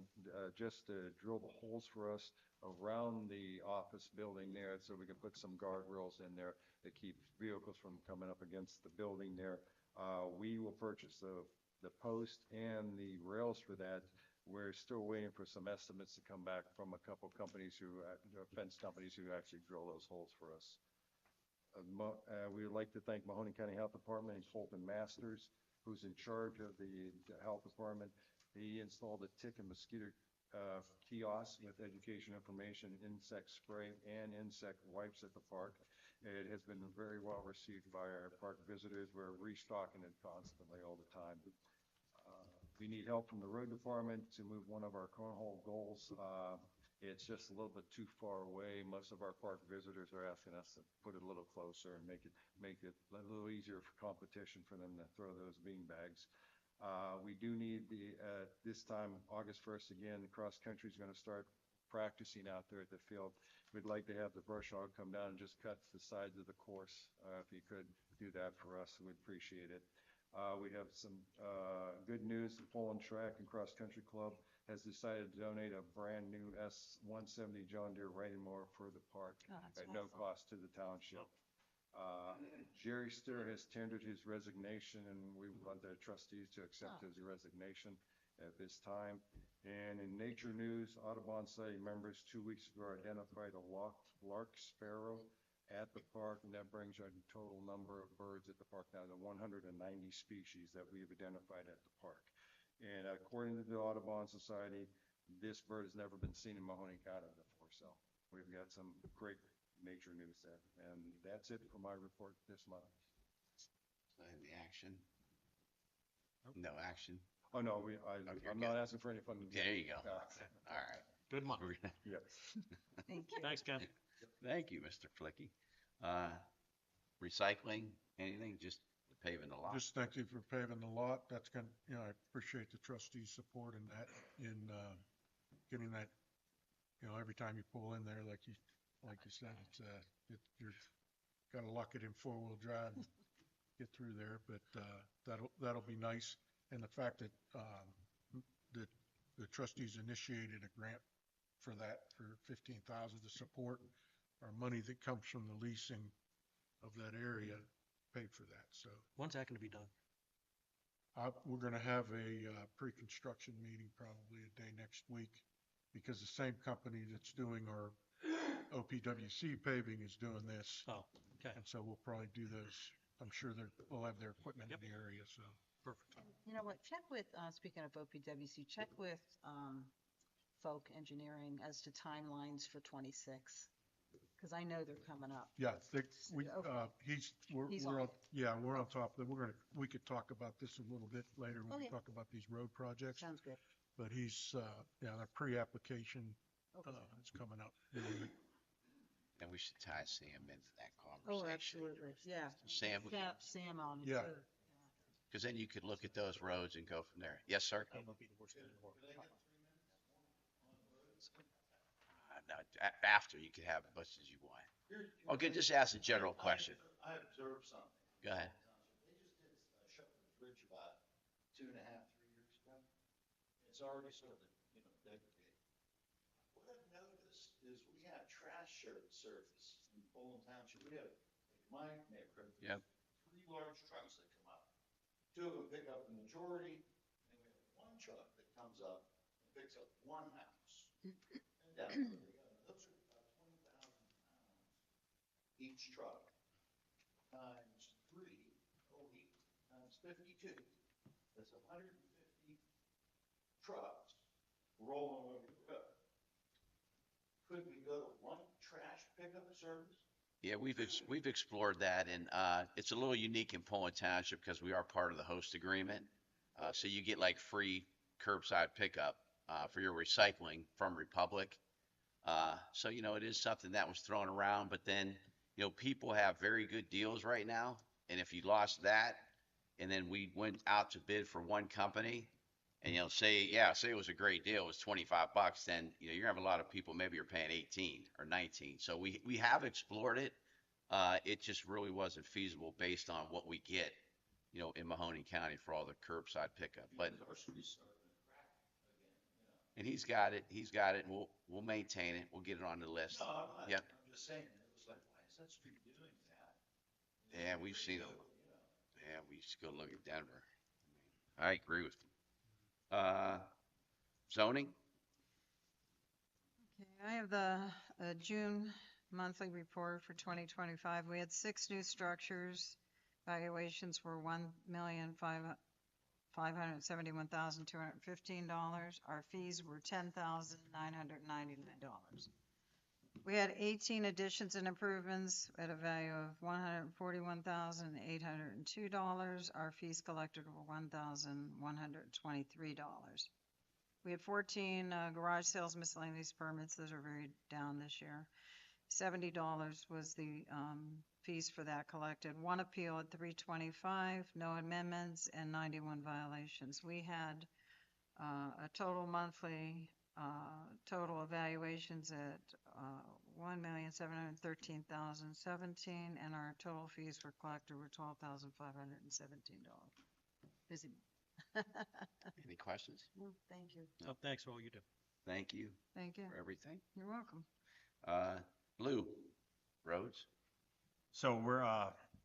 just to drill the holes for us around the office building there so we can put some guardrails in there that keep vehicles from coming up against the building there. We will purchase the post and the rails for that. We're still waiting for some estimates to come back from a couple companies fence companies who actually drill those holes for us. We would like to thank Mahoney County Health Department and Colton Masters, who's in charge of the health department. He installed a tick and mosquito kiosk with education information, insect spray, and insect wipes at the park. It has been very well received by our park visitors. We're restocking it constantly all the time. We need help from the road department to move one of our cornhole goals. It's just a little bit too far away. Most of our park visitors are asking us to put it a little closer and make it a little easier for competition for them to throw those bean bags. We do need this time, August 1st, again, the cross-country is going to start practicing out there at the field. We'd like to have the brush hog come down and just cut the sides of the course. If you could do that for us, we'd appreciate it. We have some good news. The Poland Track and Cross Country Club has decided to donate a brand new S-170 John Deere riding mower for the park at no cost to the township. Jerry Steer has tendered his resignation, and we want the trustees to accept his resignation at this time. And in nature news, Audubon Society members 2 weeks ago identified a lark sparrow at the park, and that brings our total number of birds at the park now to 190 species that we've identified at the park. And according to the Audubon Society, this bird has never been seen in Mahoning County before, so we've got some great nature news there. And that's it for my report this month. Any action? No action? Oh, no, I'm not asking for any funding. There you go. All right. Good month. Yes. Thank you. Thanks, Ken. Thank you, Mr. Flicky. Recycling, anything, just paving the lot? Just thank you for paving the lot. That's I appreciate the trustees' support in that, in getting that, every time you pull in there, like you said, you're gotta lock it in 4-wheel drive and get through there, but that'll be nice. And the fact that the trustees initiated a grant for that, for $15,000 to support our money that comes from the leasing of that area, paid for that. So When's that gonna be done? we're gonna have a pre-construction meeting probably a day next week, because the same company that's doing our OPWC paving is doing this. Oh, okay. And so we'll probably do those. I'm sure we'll have their equipment in the area, so. Perfect. You know what, check with, speaking of OPWC, check with, Folk Engineering as to timelines for 26. Cause I know they're coming up. Yeah, Okay. He's we're on on, we're on top of it. We could talk about this a little bit later when we Okay. talk about these road projects. Sounds good. But he's, the pre-application, Okay. is coming up. And we should tie Sam into that Oh, conversation. absolutely, yeah. Sam, Sam on it Yeah. too. because then you could look at those roads and go from there. Yes, sir? That would be the worst thing in the world. No, after, you could have as much as you want. Okay, just ask a general question. I observed something. Go ahead. They just did Shepherd's Bridge about 2.5, 3 years ago. It's already started, degrading. What I've noticed is we have trash surface in Poland Township. We have, like my neighborhood, Yep. 3 large trucks that come up. 2 of them pick up the majority, and we have 1 truck that comes up and picks up 1 house. And down there we go. Those are about 20,000 pounds each truck, times 3 a week, times 52. That's 150 trucks rolling over the road. Could we go to 1 trash pickup service? Yeah, we've explored that, and it's a little unique in Poland Township because we are part of the host agreement. So you get like free curbside pickup for your recycling from Republic. So it is something that was thrown around, but then people have very good deals right now, and if you lost that, and then we went out to bid for one company, and say it was a great deal, it was $25, then you're gonna have a lot of people maybe are paying 18 or 19. So we have explored it. It just really wasn't feasible based on what we get, in Mahoning County for all the curbside pickup. But and he's got it. And we'll maintain it. We'll get it on the list. No, I'm not. Yep. I'm just saying, it was like, why is that street doing that? Yeah, we've seen them. Yeah, we used to go look at Denver. I agree with you. Zoning? Okay, I have the June monthly report for 2025. We had 6 new structures. Valuations were $1,571,215. Our fees were $10,999. We had 18 additions and improvements at a value of $141,802. Our fees collected were $1,123. We had 14 garage sales miscellaneous permits. Those are very down this year. $70 was the fee fees for that collected. One appeal at 325, no amendments, and 91 violations. We had a total monthly total evaluations at 1,713,017, and our total fees for collector were $12,517. Busy. Any questions? Well, thank you. So thanks for all you do. Thank you Thank you. for everything. You're welcome. Lou, roads? So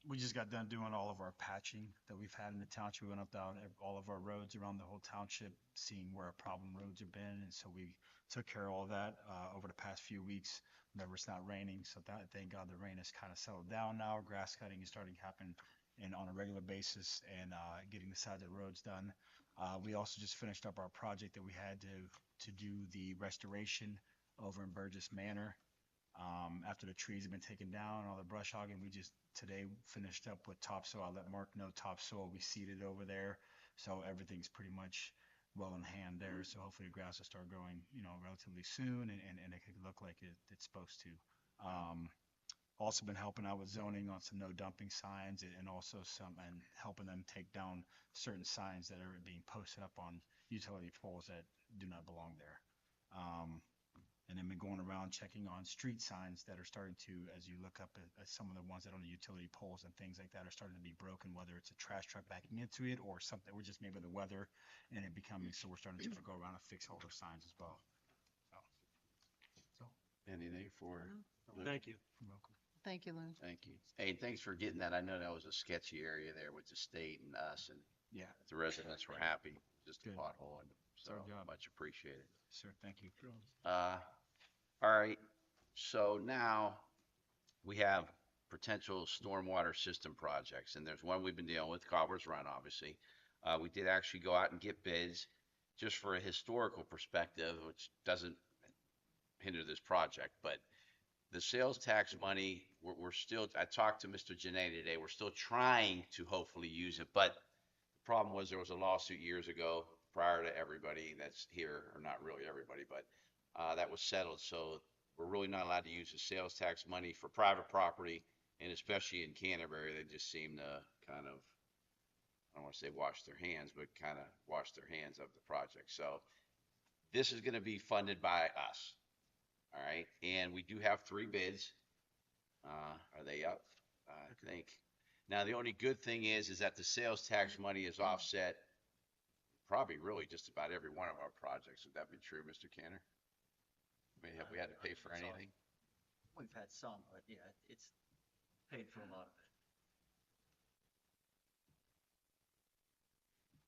we just got done doing all of our patching that we've had in the township. We went up down all of our roads around the whole township, seeing where our problem roads have been. And so we took care of all of that over the past few weeks. Remember, it's not raining, so thank God the rain has kind of settled down now. Grass cutting is starting to happen on a regular basis, and getting the sides of the roads done. We also just finished up our project that we had to do the restoration over in Burgess Manor. After the trees have been taken down and all the brush hogging, we just today finished up with topsoil. I let Mark know topsoil we seeded over there, so everything's pretty much well in hand there. So hopefully the grass will start growing, relatively soon, and it could look like it's supposed to. Also been helping out with zoning on some no dumping signs, and also and helping them take down certain signs that are being posted up on utility poles that do not belong there. And then been going around checking on street signs that are starting to, as you look up at some of the ones that are on the utility poles and things like that are starting to be broken, whether it's a trash truck backing into it or something, or just maybe the weather and it becoming, so we're starting to go around and fix all those signs as well. So. Anything for Lou? Thank you. You're welcome. Thank you, Lou. Thank you. Hey, thanks for getting that. I know that was a sketchy area there with the state and us, and Yeah. the residents were happy. Just a Good. pothole, and so Good job. much appreciated. Sir, thank you. All right, so now we have potential stormwater system projects, and there's one we've been dealing with, Cobbler's Run, obviously. We did actually go out and get bids just for a historical perspective, which doesn't hinder this project, but the sales tax money, we're still, I talked to Mr. Janae today, we're still trying to hopefully use it, but the problem was there was a lawsuit years ago prior to everybody that's here, or not really everybody, but that was settled, so we're really not allowed to use the sales tax money for private property, and especially in Canterbury, they just seem to kind of, I don't want to say wash their hands, but kind of wash their hands of the project. So this is going to be funded by us, all right? And we do have 3 bids. Are they up? I think. Now, the only good thing is that the sales tax money is offset probably really just about every one of our projects. Would that be true, Mr. Cantor? I mean, have we had to pay for anything? We've had some, but yeah, it's paid for a lot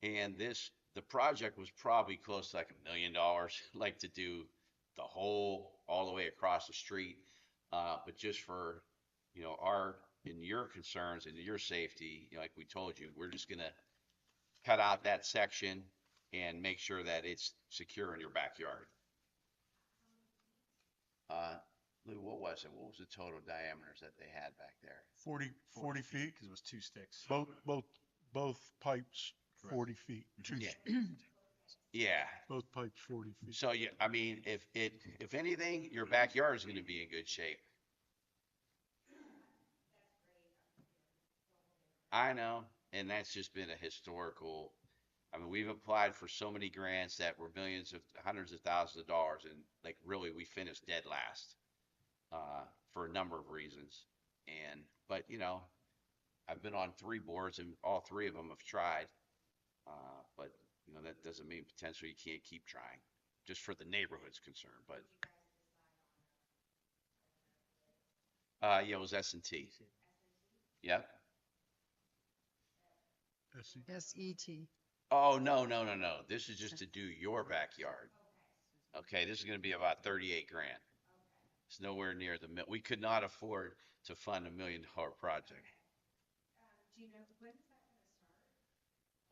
of it. And the project was probably close to like $1 million, like to do the whole, all the way across the street. But just for, and your concerns and your safety, like we told you, we're just gonna cut out that section and make sure that it's secure in your backyard. Lou, what was it? What was the total diameters that they had back there? 40 feet, Because it was 2 sticks. both pipes, 40 feet. Yeah. Yeah. Both pipes 40 feet. So yeah, I mean, if anything, your backyard is going to be in good shape. I know, and that's just been a historical. I mean, we've applied for so many grants that were hundreds of thousands of dollars, and like really, we finished dead last for a number of reasons. But I've been on 3 boards, and all 3 of them have tried. But that doesn't mean potentially you can't keep trying, just for the neighborhood's concerned. But yeah, it was S&T. Yep. S-E-T. Oh, no. This is just to do your backyard. Okay, this is going to be about 38 grand. It's nowhere near we could not afford to fund $1 million project. Do you know, when is that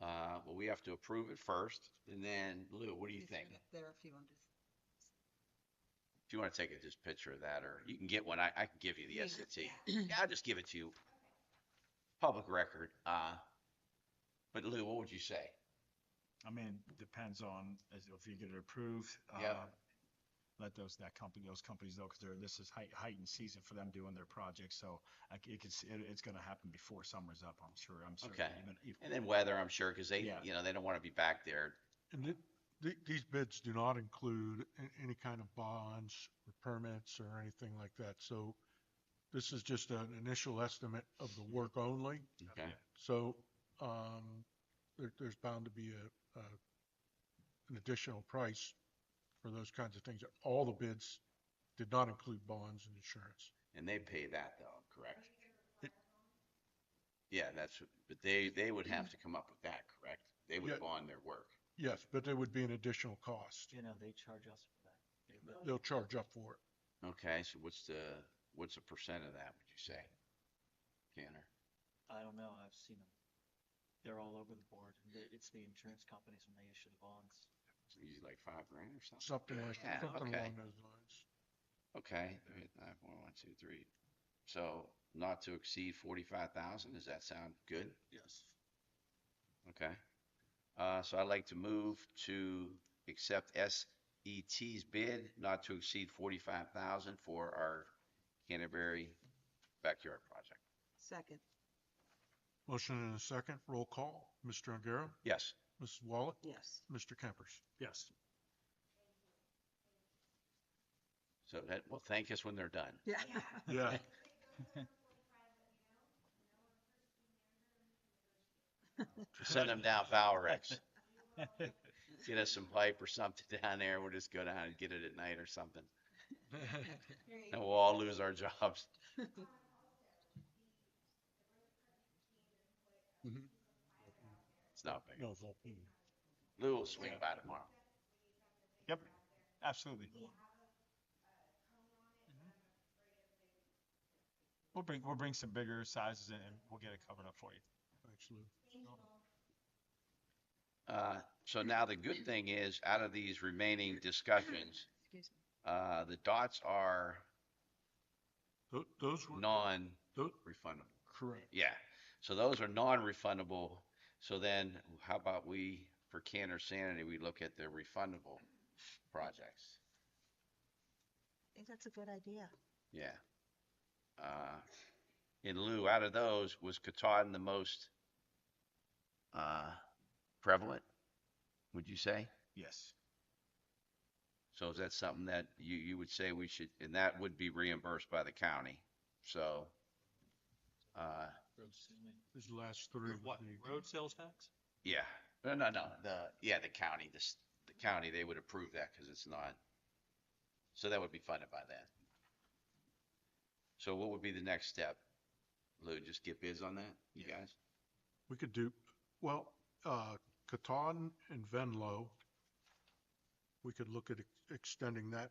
gonna start? Well, we have to approve it first, and then Lou, what do you think? There, if you want to. If you want to take this picture of that, or you can get one, I can give you the S&T. Yeah, I'll just give it to you. Public record. But Lou, what would you say? I mean, depends on if you get it approved. Yep. those companies know, because this is heightened season for them doing their projects. So it's going to happen before summer's up. I'm sure. Okay. And then weather, I'm sure, because they, Yeah. they don't want to be back there. And these bids do not include any kind of bonds or permits or anything like that. So this is just an initial estimate of the work only. Okay. So, there's bound to be an additional price for those kinds of things. All the bids did not include bonds and insurance. And they pay that though, correct? Yeah, but they would have to come up with that, correct? They would Yeah. bond their work. Yes, but there would be an additional cost. They charge us for that. They'll charge up for it. Okay, so what's the percent of that, would you say? Canner? I don't know, I've seen them. They're all over the board. It's the insurance companies when they issue the bonds. It's usually like $5,000 or something? Something like Yeah, something okay. along those lines. Okay, 1, 2, 3. So not to exceed 45,000, does that sound good? Yes. Okay. So I'd like to move to accept SET's bid not to exceed 45,000 for our Canterbury backyard project. Second. Motion and a second, roll call. Mr. Angaro? Yes. Mrs. Wallet? Yes. Mr. Kempers? Yes. So that will thank us when they're done. Yeah. Yeah. Send them down Valrex. Get us some pipe or something down there. We'll just go down and get it at night or something. And we'll all lose our jobs. Mhm. It's not big. No, it's all. Lou will swing by tomorrow. Yep, absolutely. We'll bring some bigger sizes in, and we'll get it covered up for you. Thanks, Lou. So now the good thing is, out of these remaining discussions, Excuse me. the dots are Those were, non-refundable. correct. Yeah, so those are non-refundable. So then how about we, for Canner Sanity, we look at the refundable projects? I think that's a good idea. Yeah. In lieu, out of those, was Katahdin the most prevalent, would you say? Yes. So is that something that you would say we should, and that would be reimbursed by the county? So, These last three. What, road sales tax? yeah, no, the county, the county, they would approve that because it's not, so that would be funded by that. So what would be the next step? Lou, just get bids on that, you guys? We could do, well, Katahdin and Venlo, we could look at extending that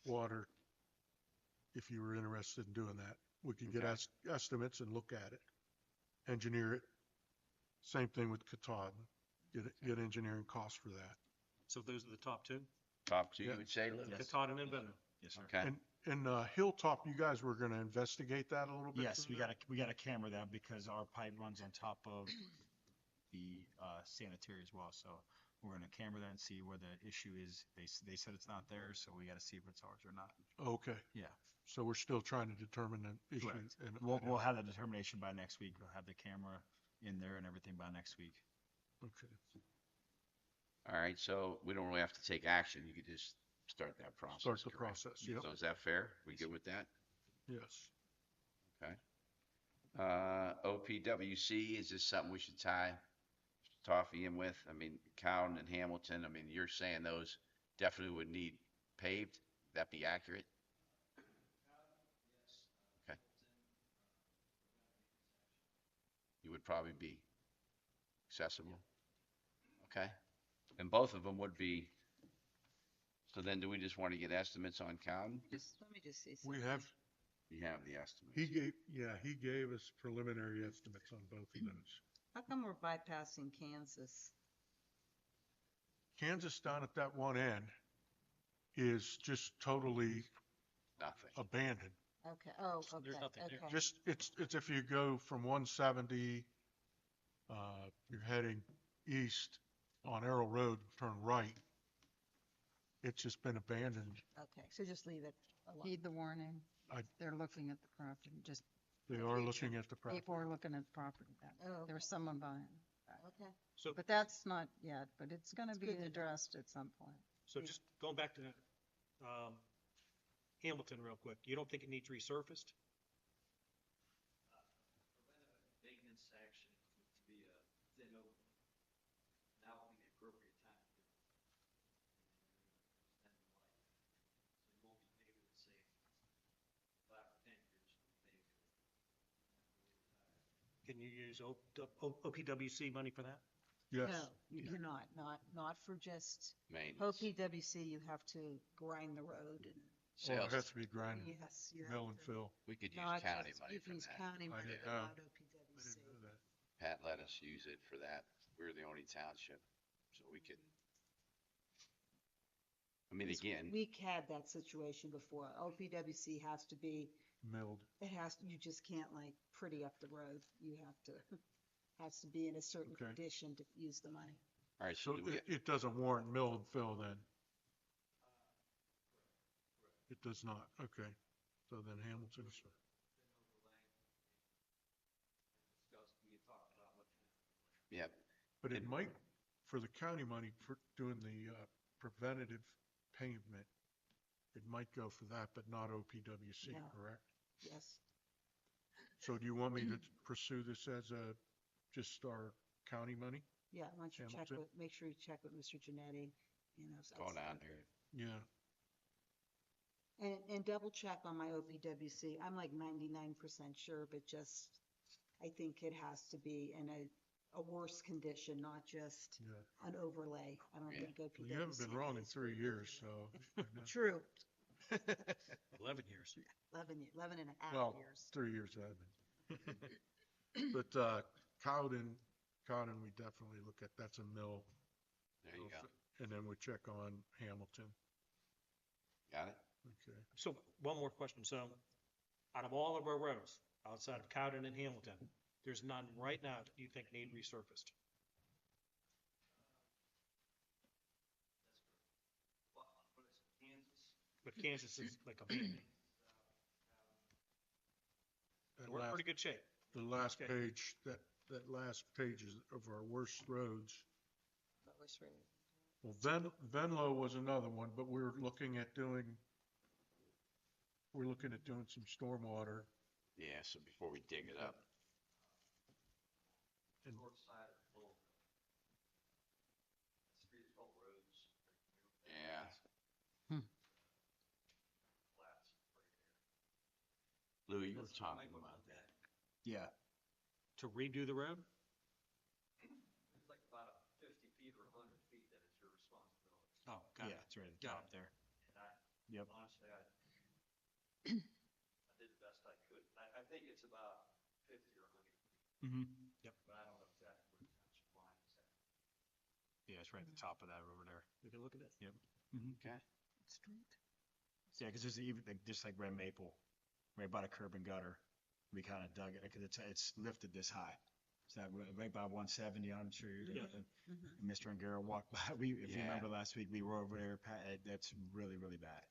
water if you were interested in doing that. We could get Okay. estimates and look at it, engineer it. Same thing with Katahdin, get engineering costs for that. So those are the top two? Top two, Yeah. you would say, Lou? Katahdin and Benton. Yes, sir. Okay, And Hilltop, you guys were gonna investigate that a little bit? Yes, further? we gotta camera that because our pipe runs on top of the sanitary as well. So we're gonna camera that and see where the issue is. They said it's not there, so we gotta see if it's ours or not. Okay, Yeah. so we're still trying to determine the issue. Correct. and- We'll have the determination by next week. We'll have the camera in there and everything by next week. Okay. all right, so we don't really have to take action, you could just start that process. Start the correct? process, yep. So is that fair? We good with that? Yes. Okay. OPWC, is this something we should tie Toffee in with? I mean, Cowden and Hamilton, I mean, you're saying those definitely would need paved? That be accurate? Okay. You would probably be accessible? Okay. And both of them would be, so then do we just want to get estimates on Cowden? Let me just see. something. We have, You have the estimates. he gave us preliminary estimates on both of those. How come we're bypassing Kansas? Kansas down at that one end is just totally Nothing. abandoned. Okay, oh, okay, There's nothing there. okay. Just, it's if you go from 170, you're heading east on Arrow Road, turn right. It's just been abandoned. Okay, so just leave it alone. Heed the warning. I- They're looking at the property, just, They are looking at the property. people are looking at the property. Oh, There's someone buying. okay. So, But that's not yet, but it's gonna It's be good to know. addressed at some point. so just going back to, Hamilton real quick, you don't think it needs resurfaced? Maintenance action to be a thin open. Now would be the appropriate time to do it. So you won't be maybe the same 5 or 10 years, maybe. Can you use OPWC money for that? Yes. No, you cannot, not for just Maintenance, OPWC, you have to grind the road and, Well, it sales, has to be grinded, yes, you mill have and to. fill. we could use Not county just, money you for can use that. county money, didn't but know. not I OPWC. didn't know that. Pat let us use it for that. We're the only township, so we could. I mean, Because again, we had that situation before. OPWC has to be, Milled. you just can't like pretty up the road. You have to, has to be in a certain Okay. condition to use the money. all right, So so do we, it doesn't warrant mill and fill then? It does not, okay. So then Hamilton's, yeah, but it might, for the county money, for doing the preventative pavement, it might go for that, but not OPWC, No. correct? Yes. So do you want me to pursue this as just our county money? Yeah, why don't you check Hamilton? with, make sure you check with Mr. Genetti, you know. so going that's- down there. Yeah, And double check on my OPWC. I'm like 99% sure, but just, I think it has to be in a worse condition, not just yeah. an overlay. I don't Yeah. think OPWC. Well, you haven't been wrong in 3 years, so. True, 11 years. 11 and a half Well, years. 3 years I haven't. But Cowden, we definitely look at, that's a mill. There you go. And then we check on Hamilton. Got it? Okay. So one more question. So out of all of our roads outside of Cowden and Hamilton, there's none right now that you think need resurfaced? But Kansas is like a big, That we're in last- pretty good shape. The last Okay. page, that last page is of our worst roads. Well, Venlo was another one, but we're looking at doing some stormwater. Yeah, so before we dig it up, And- North side of the pole. Street is called roads. yeah. Flats right there. Louis, you were talking about that. Yeah. To redo the road? It's like about 50 feet or 100 feet that is your responsibility. Oh, got Yeah, it. it's right at the Got top it. there. And I, Yep. honestly, I did the best I could. I think it's about 50 or 100 feet, Mm-hmm. but I don't know exactly where the township line is at. Yeah, it's right at the top of that over there. We can look at it. Yep. Mm-hmm. Okay. Yeah, because there's even, just like Red Maple, right by the curb and gutter, we kind of dug it, because it's lifted this high. So that right by 170, I'm sure you're, Yeah. and Mr. and Garrett walked by, if you Yeah. remember last week, we were over there, that's really, really bad.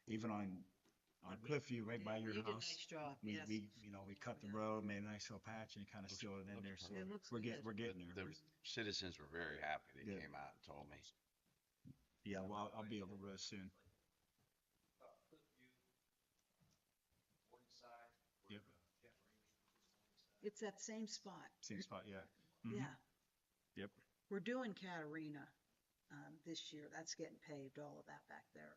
Even on Cliffview, right by your You did a house. nice job, We, yes. we cut the road, made a nice little patch and kind of sealed it in there, so It looks we're good. getting there. The citizens were very happy. They Good. came out and told me. Yeah, well, I'll be over real soon. Yep, It's that same spot. same spot, yeah. Mhm. Yeah. Yep. We're doing Katarina, this year. That's getting paved, all of that back there.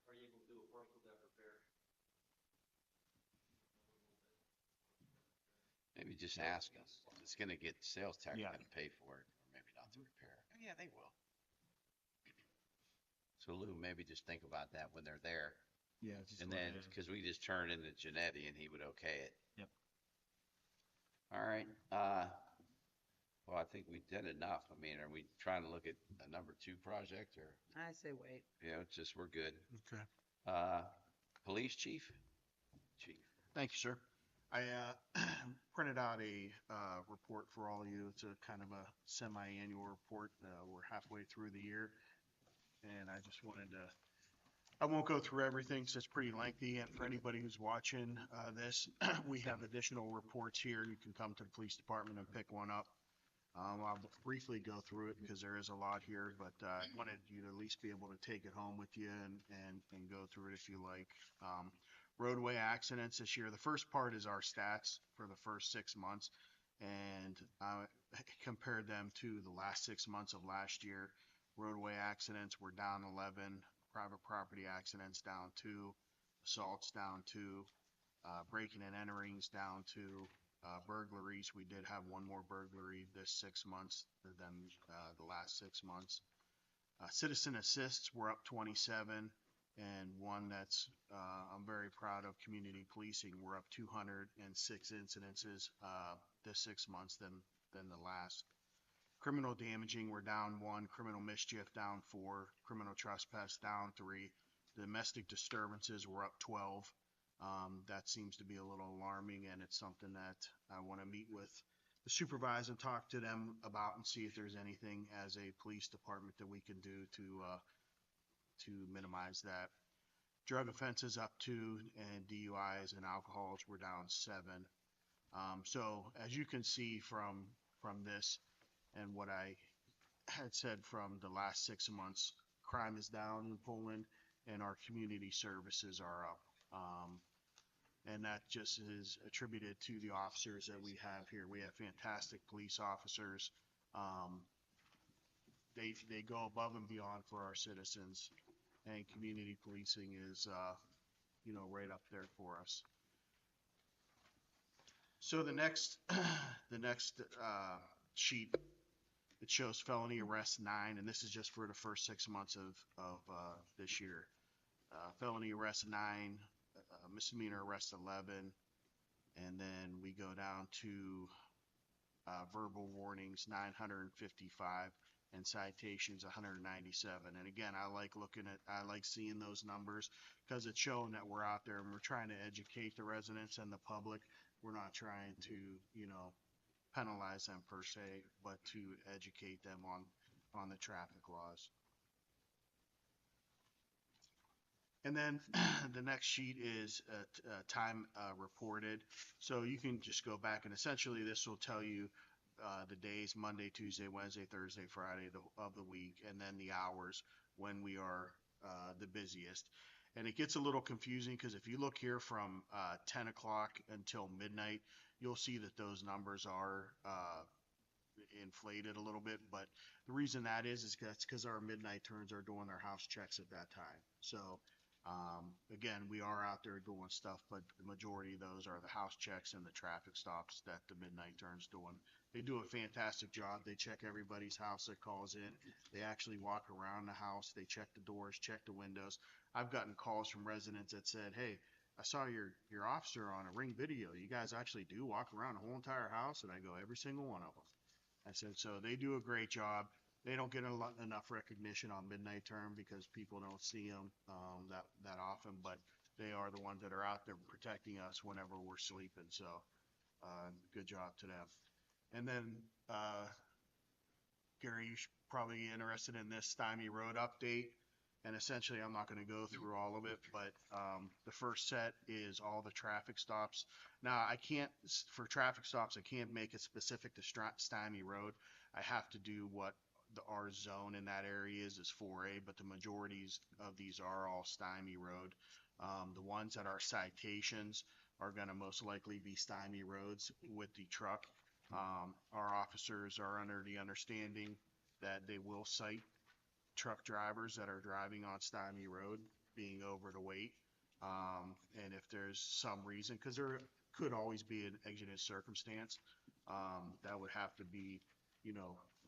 Are you able to do a partial depth repair? Maybe just ask them. It's gonna get sales tax Yeah. gonna pay for it, or maybe not the repair. Oh, yeah, they will. So Lou, maybe just think about that when they're there. Yeah, just And go then, ahead. because we just turned into Janetti and he would okay it. Yep. All right, well, I think we did enough. I mean, are we trying to look at a number 2 project or, I say wait. you know, it's just, we're good. Okay. Police chief? Chief. Thank you, sir. I printed out a report for all of you. It's a kind of a semi-annual report. We're halfway through the year. and I just wanted to, I won't go through everything, so it's pretty lengthy, and for anybody who's watching, this, we have additional reports here. You can come to the police department and pick one up. I'll briefly go through it because there is a lot here, but I wanted you to at least be able to take it home with you and go through it if you like. Roadway accidents this year, the first part is our stats for the first 6 months, and compared them to the last 6 months of last year. Roadway accidents were down 11, private property accidents down 2, assaults down 2, breaking and enterings down 2, burglaries. We did have one more burglary this 6 months than the last 6 months. Citizen assists were up 27, and one that's I'm very proud of, community policing. We're up 206 incidences this 6 months than the last. Criminal damaging, we're down 1, criminal mischief down 4, criminal trespass down 3, domestic disturbances were up 12. That seems to be a little alarming, and it's something that I want to meet with the supervisor and talk to them about and see if there's anything as a police department that we can do to minimize that. Drug offenses up 2, and DUIs and alcohols were down 7. So as you can see from this, and what I had said from the last 6 months, crime is down in Poland, and our community services are up. And that just is attributed to the officers that we have here. We have fantastic police officers. They go above and beyond for our citizens, and community policing is, right up there for us. So the next sheet, it shows felony arrests 9, and this is just for the first 6 months of this year. Felony arrests 9, misdemeanor arrests 11, and then we go down to verbal warnings 955, and citations 197. And again, I like seeing those numbers because it's showing that we're out there and we're trying to educate the residents and the public. We're not trying to, penalize them per se, but to educate them on the traffic laws. And then the next sheet is time reported. So you can just go back, and essentially this will tell you the days, Monday, Tuesday, Wednesday, Thursday, Friday of the week, and then the hours when we are the busiest. And it gets a little confusing because if you look here from 10 o'clock until midnight, you'll see that those numbers are inflated a little bit. But the reason that is that's because our midnight turns are doing their house checks at that time. So again, we are out there doing stuff, but the majority of those are the house checks and the traffic stops that the midnight turns doing. They do a fantastic job. They check everybody's house that calls in. They actually walk around the house. They check the doors, check the windows. I've gotten calls from residents that said, "Hey, I saw your officer on a Ring video. You guys actually do walk around the whole entire house?" And I go, "Every single one of them." I said, so they do a great job. They don't get enough recognition on midnight term because people don't see them that often, but they are the ones that are out there protecting us whenever we're sleeping. So good job to them. And then Gary, you're probably interested in this Stymie Road update. And essentially, I'm not going to go through all of it, but the first set is all the traffic stops. Now, for traffic stops, I can't make it specific to Stymie Road. I have to do what our zone in that area is 4A, but the majorities of these are all Stymie Road. The ones that are citations are going to most likely be Stymie Roads with the truck. Our officers are under the understanding that they will cite truck drivers that are driving on Stymie Road being over the weight. And if there's some reason, because there could always be an exigent circumstance, that would have to be,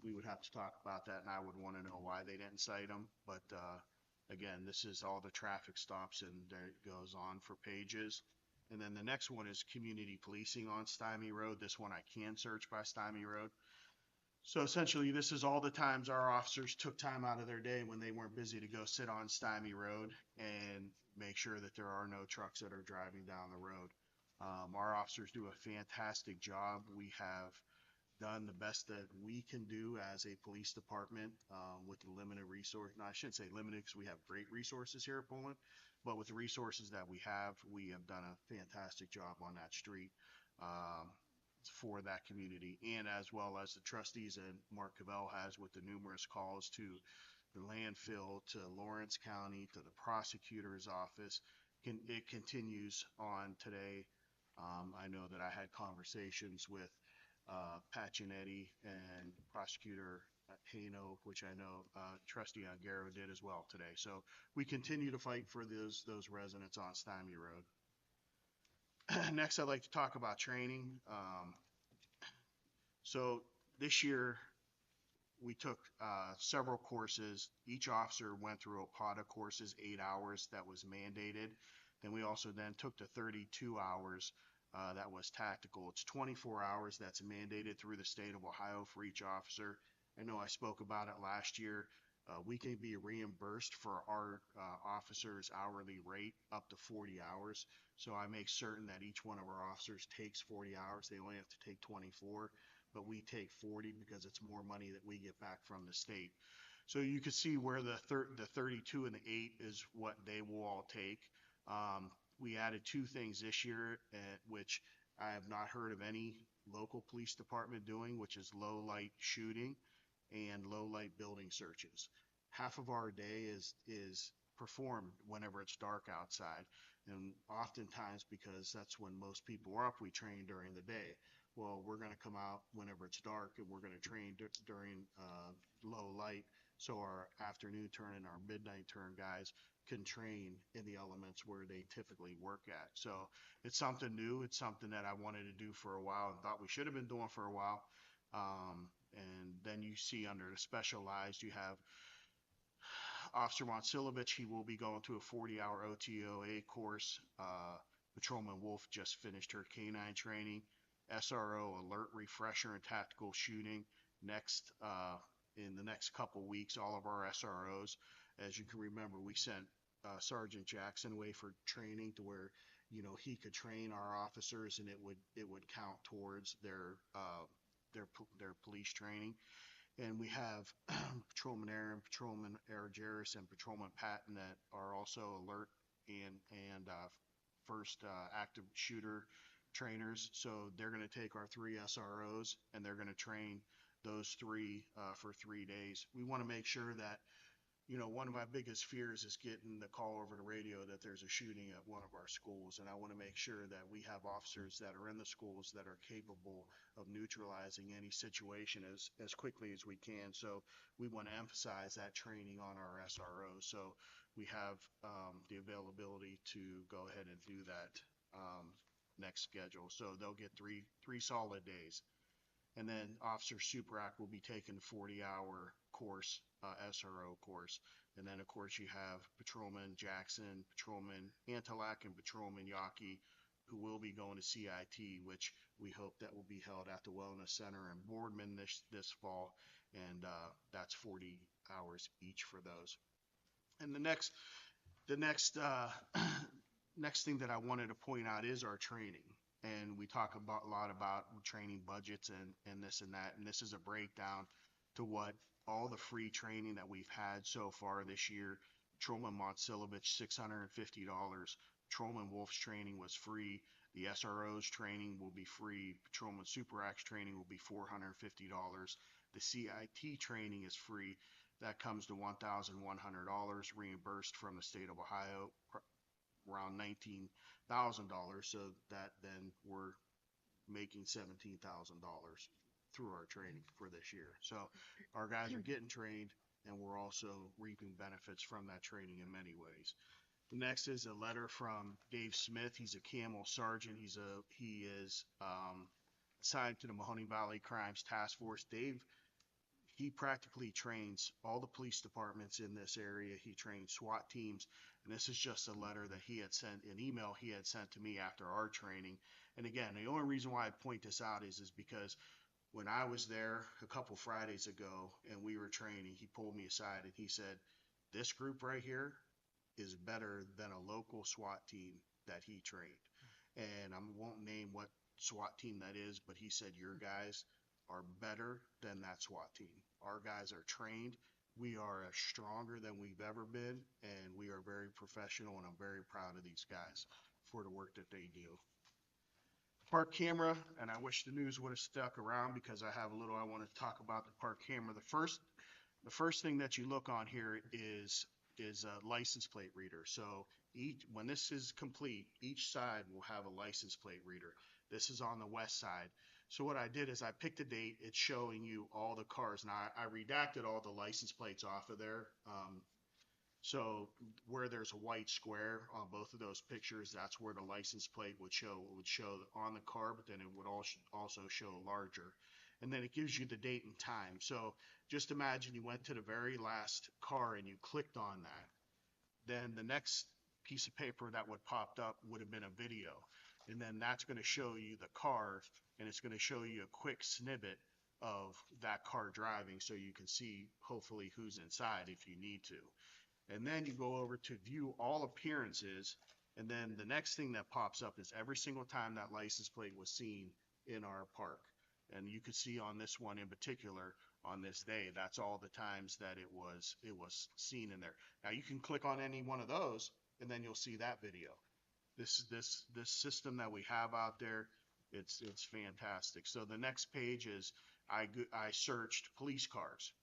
we would have to talk about that, and I would want to know why they didn't cite them. But again, this is all the traffic stops, and there it goes on for pages. And then the next one is community policing on Stymie Road. This one I can search by Stymie Road. So essentially, this is all the times our officers took time out of their day when they weren't busy to go sit on Stymie Road and make sure that there are no trucks that are driving down the road. Our officers do a fantastic job. We have done the best that we can do as a police department with the limited resource. No, I shouldn't say limited because we have great resources here at Poland, but with the resources that we have done a fantastic job on that street for that community, and as well as the trustees and Mark Cavell has with the numerous calls to the landfill, to Lawrence County, to the prosecutor's office. It continues on today. I know that I had conversations with Pat Giannetti and Prosecutor Hano, which I know Trustee Ongaro did as well today. So we continue to fight for those residents on Stymie Road. Next, I'd like to talk about training. So this year, we took several courses. Each officer went through a pod of courses, 8 hours, that was mandated. Then we also then took the 32 hours that was tactical. It's 24 hours that's mandated through the state of Ohio for each officer. I know I spoke about it last year. We can be reimbursed for our officers' hourly rate up to 40 hours. So I make certain that each one of our officers takes 40 hours. They only have to take 24, but we take 40 because it's more money that we get back from the state. So you can see where the 32 and the 8 is what they will all take. We added 2 things this year, which I have not heard of any local police department doing, which is low light shooting and low light building searches. Half of our day is performed whenever it's dark outside, and oftentimes, because that's when most people are up, we train during the day. Well, we're going to come out whenever it's dark, and we're going to train during low light, so our afternoon turn and our midnight turn guys can train in the elements where they typically work at. So it's something new. It's something that I wanted to do for a while and thought we should have been doing for a while. And then you see under the specialized, you have Officer Monsilovich. He will be going to a 40-hour OTOA course. Patrolman Wolf just finished her K9 training. SRO, alert refresher and tactical shooting. Next, in the next couple weeks, all of our SROs, as you can remember, we sent Sergeant Jackson away for training to where, you know, he could train our officers and it would count towards their police training. And we have Patrolman Aaron, Patrolman Arajeris, and Patrolman Patton that are also alert and first active shooter trainers. So they're going to take our 3 SROs and they're going to train those 3 for 3 days. We want to make sure that, you know, one of my biggest fears is getting the call over the radio that there's a shooting at one of our schools. And I want to make sure that we have officers that are in the schools that are capable of neutralizing any situation as quickly as we can. So we want to emphasize that training on our SROs. So we have the availability to go ahead and do that next schedule. So they'll get three solid days. And then Officer Superac will be taking a 40-hour course, SRO course. And then, of course, you have Patrolman Jackson, Patrolman Antilak, and Patrolman Yaki, who will be going to CIT, which we hope that will be held at the Wellness Center in Boardman this fall. And that's 40 hours each for those. And the next thing that I wanted to point out is our training. And we talk a lot about training budgets and this and that. And this is a breakdown to what all the free training that we've had so far this year. Patrolman Monsilovich, $650. Patrolman Wolf's training was free. The SRO's training will be free. Patrolman Superac's training will be $450. The CIT training is free. That comes to $1,100 reimbursed from the state of Ohio, around $19,000, so that then we're making $17,000 through our training for this year. So our guys are getting trained, and we're also reaping benefits from that training in many ways. The next is a letter from Dave Smith. He's a Camel Sergeant. He is assigned to the Mahoning Valley Crimes Task Force. Dave, he practically trains all the police departments in this area. He trains SWAT teams. And this is just a letter that he had sent, an email he had sent to me after our training. And again, the only reason why I point this out is because when I was there a couple Fridays ago and we were training, he pulled me aside and he said, this group right here is better than a local SWAT team that he trained. And I won't name what SWAT team that is, but he said, your guys are better than that SWAT team. Our guys are trained. We are stronger than we've ever been, and we are very professional, and I'm very proud of these guys for the work that they do. Park camera, and I wish the news would have stuck around because I have a little I want to talk about the park camera. The first thing that you look on here is a license plate reader. So when this is complete, each side will have a license plate reader. This is on the west side. So what I did is I picked a date. It's showing you all the cars. Now I redacted all the license plates off of there. So where there's a white square on both of those pictures, that's where the license plate would show. It would show on the car, but then it would also show larger. And then it gives you the date and time. So just imagine you went to the very last car and you clicked on that. Then the next piece of paper that would popped up would have been a video. And then that's going to show you the car, and it's going to show you a quick snippet of that car driving so you can see hopefully who's inside if you need to. And then you go over to view all appearances, and then the next thing that pops up is every single time that license plate was seen in our park. And you could see on this one in particular, on this day, that's all the times that it was seen in there. Now you can click on any one of those, and then you'll see that video. This system that we have out there, it's fantastic. So the next page is I searched police cars.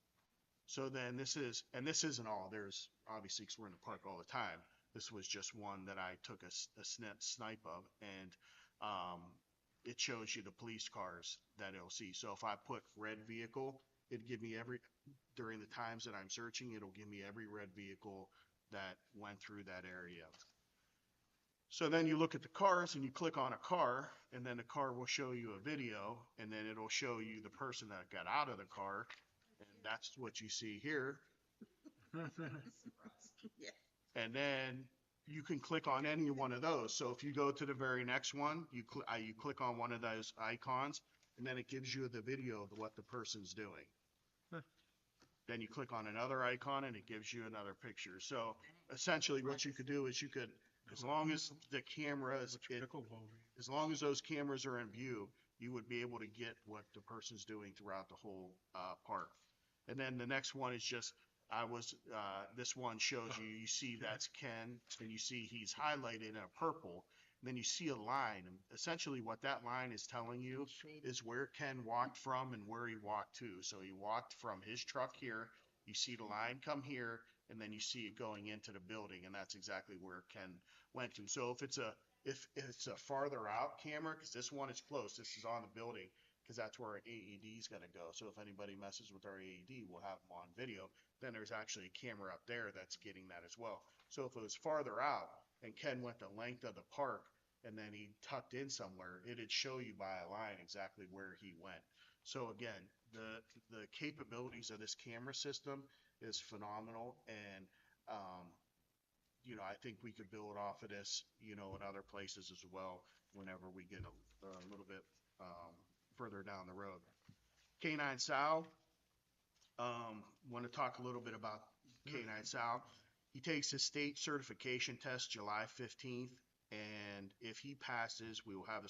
So then this isn't all. There's obviously, because we're in the park all the time, this was just one that I took a snipe of, and it shows you the police cars that it'll see. So if I put red vehicle, it'd give me during the times that I'm searching, it'll give me every red vehicle that went through that area. So then you look at the cars and you click on a car, and then the car will show you a video, and then it'll show you the person that got out of the car. And that's what you see here. And then you can click on any one of those. So if you go to the very next one, you click on one of those icons, and then it gives you the video of what the person's doing. Then you click on another icon, and it gives you another picture. So essentially what you could do is you could, as long as the camera is, as long as those cameras are in view, you would be able to get what the person's doing throughout the whole park. And then the next one is just, this one shows you see that's Ken, and you see he's highlighted in a purple, and then you see a line. And essentially what that line is telling you is where Ken walked from and where he walked to. So he walked from his truck here, you see the line come here, and then you see it going into the building, and that's exactly where Ken went to. So if it's a farther out camera, because this one is close, this is on the building, because that's where our AED is going to go. So if anybody messes with our AED, we'll have them on video. Then there's actually a camera up there that's getting that as well. So if it was farther out and Ken went the length of the park and then he tucked in somewhere, it'd show you by a line exactly where he went. So again, the capabilities of this camera system is phenomenal, and I think we could build off of this, in other places as well whenever we get a little bit further down the road. K9 Sal, want to talk a little bit about K9 Sal. He takes his state certification test July 15th, and if he passes, we will have a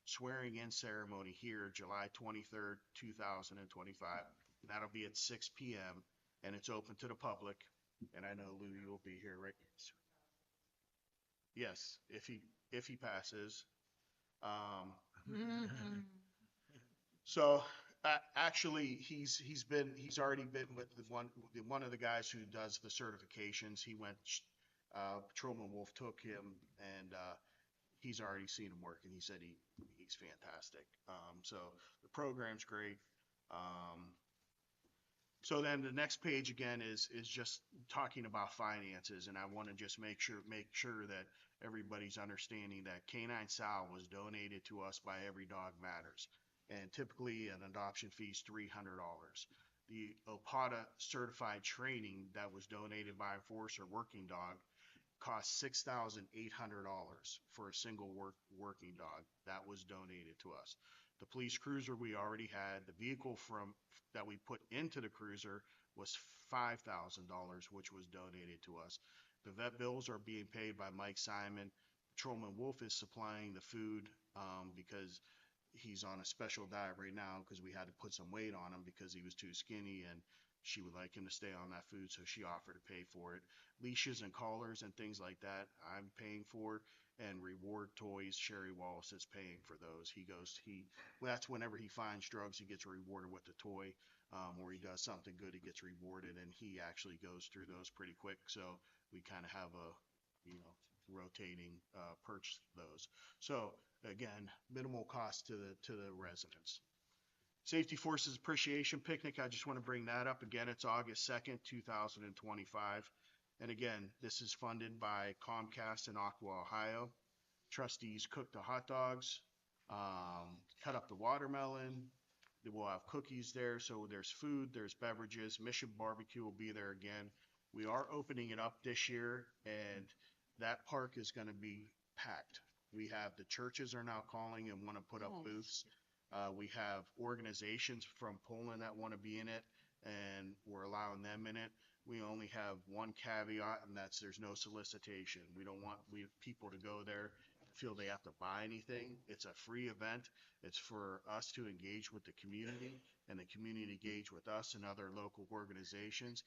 swearing in ceremony here July 23rd, 2025. That'll be at 6 p.m. and it's open to the public. And I know Lou, you'll be here, right? Yes, if he passes. So actually, he's already been with one of the guys who does the certifications. He went, Patrolman Wolf took him, and he's already seen him work, and he said he's fantastic. So the program's great. So then the next page again is just talking about finances, and I want to just make sure that everybody's understanding that K9 Sal was donated to us by Every Dog Matters, and typically an adoption fee is $300. The OPATA certified training that was donated by Enforcer Working Dog cost $6,800 for a single working dog. That was donated to us. The police cruiser we already had, the vehicle that we put into the cruiser was $5,000, which was donated to us. The vet bills are being paid by Mike Simon. Patrolman Wolf is supplying the food because he's on a special diet right now because we had to put some weight on him because he was too skinny, and she would like him to stay on that food, so she offered to pay for it. Leashes and collars and things like that, I'm paying for, and reward toys, Sherry Wallace is paying for those. Well, that's whenever he finds drugs, he gets rewarded with the toy, or he does something good, he gets rewarded, and he actually goes through those pretty quick. So we kind of have a, rotating purchase of those. So again, minimal cost to the residents. Safety Forces Appreciation Picnic, I just want to bring that up again. It's August 2nd, 2025. And again, this is funded by Comcast in Aqua, Ohio. Trustees cook the hot dogs, cut up the watermelon. We'll have cookies there. So there's food, there's beverages. Mission Barbecue will be there again. We are opening it up this year, and that park is going to be packed. We have the churches are now calling and want to put up booths. We have organizations from Poland that want to be in it, and we're allowing them in it. We only have one caveat, and that's there's no solicitation. We don't want people to go there feel they have to buy anything. It's a free event. It's for us to engage with the community, and the community engage with us and other local organizations.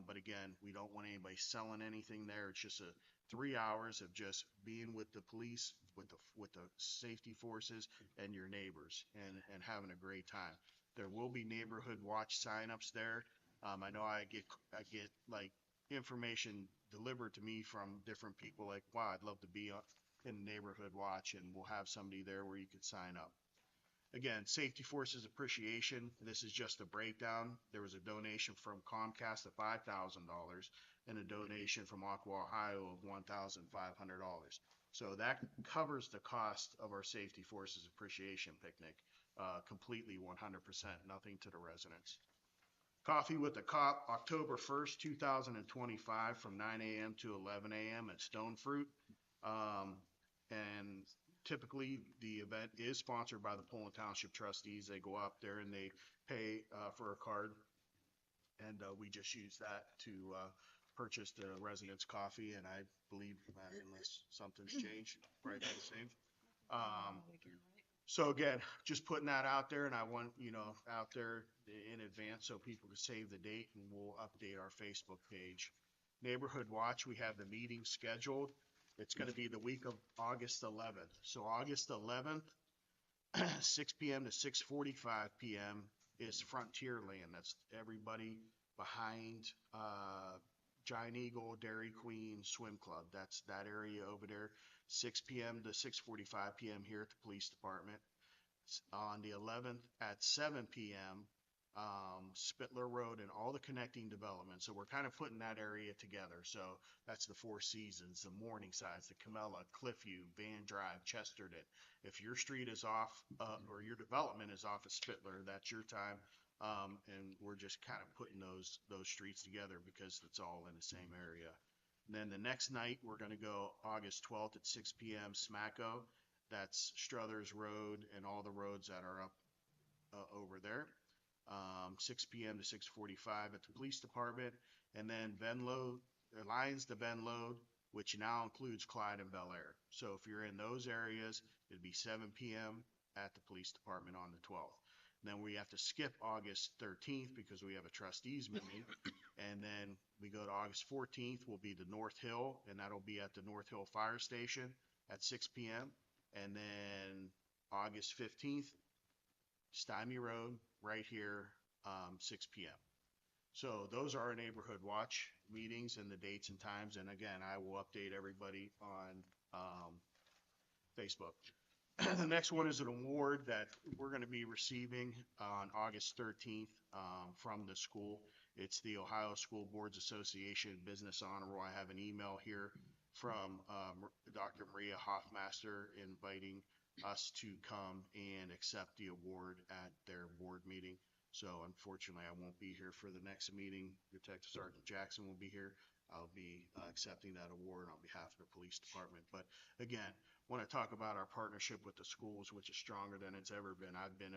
But again, we don't want anybody selling anything there. It's just 3 hours of just being with the police, with the safety forces and your neighbors, and having a great time. There will be neighborhood watch signups there. I know I get like information delivered to me from different people like, wow, I'd love to be in neighborhood watch, and we'll have somebody there where you could sign up. Again, Safety Forces Appreciation. This is just a breakdown. There was a donation from Comcast of $5,000 and a donation from Aqua, Ohio of $1,500. So that covers the cost of our Safety Forces Appreciation Picnic completely, 100%, nothing to the residents. Coffee with the Cop, October 1st, 2025, from 9 a.m. to 11 a.m. at Stone Fruit. And typically, the event is sponsored by the Poland Township trustees. They go up there and they pay for a card, and we just use that to purchase the residents' coffee. And I believe, unless something's changed, right, the same. So again, just putting that out there, and I want, out there in advance so people can save the date, and we'll update our Facebook page. Neighborhood Watch, we have the meeting scheduled. It's going to be the week of August 11th. So August 11th, 6 p.m. to 6:45 p.m. is Frontierland. That's everybody behind Giant Eagle, Dairy Queen, Swim Club. That's that area over there. 6 p.m. to 6:45 p.m. here at the police department. On the 11th at 7 p.m., Spittler Road and all the connecting developments. So we're kind of putting that area together. So that's the Four Seasons, the Morningsides, the Camella, Cliffview, Van Drive, Chesterton. If your street is off or your development is off of Spittler, that's your time. And we're just kind of putting those streets together because it's all in the same area. And then the next night, we're going to go August 12th at 6 p.m. Smacko. That's Struthers Road and all the roads that are up over there. 6 p.m. to 6:45 at the police department. And then Venlo, Lions to Venlo, which now includes Clyde and Bel Air. So if you're in those areas, it'd be 7 p.m. at the police department on the 12th. And then we have to skip August 13th because we have a trustees meeting. And then we go to August 14th, will be the North Hill, and that'll be at the North Hill Fire Station at 6 p.m. And then August 15th, Stymie Road, right here, 6 p.m. So those are our neighborhood watch meetings and the dates and times. And again, I will update everybody on Facebook. The next one is an award that we're going to be receiving on August 13th from the school. It's the Ohio School Boards Association Business Honor Roll. I have an email here from Dr. Maria Hoffmaster inviting us to come and accept the award at their board meeting. So unfortunately, I won't be here for the next meeting. Detective Sergeant Jackson will be here. I'll be accepting that award on behalf of the police department. But again, want to talk about our partnership with the schools, which is stronger than it's ever been. I've been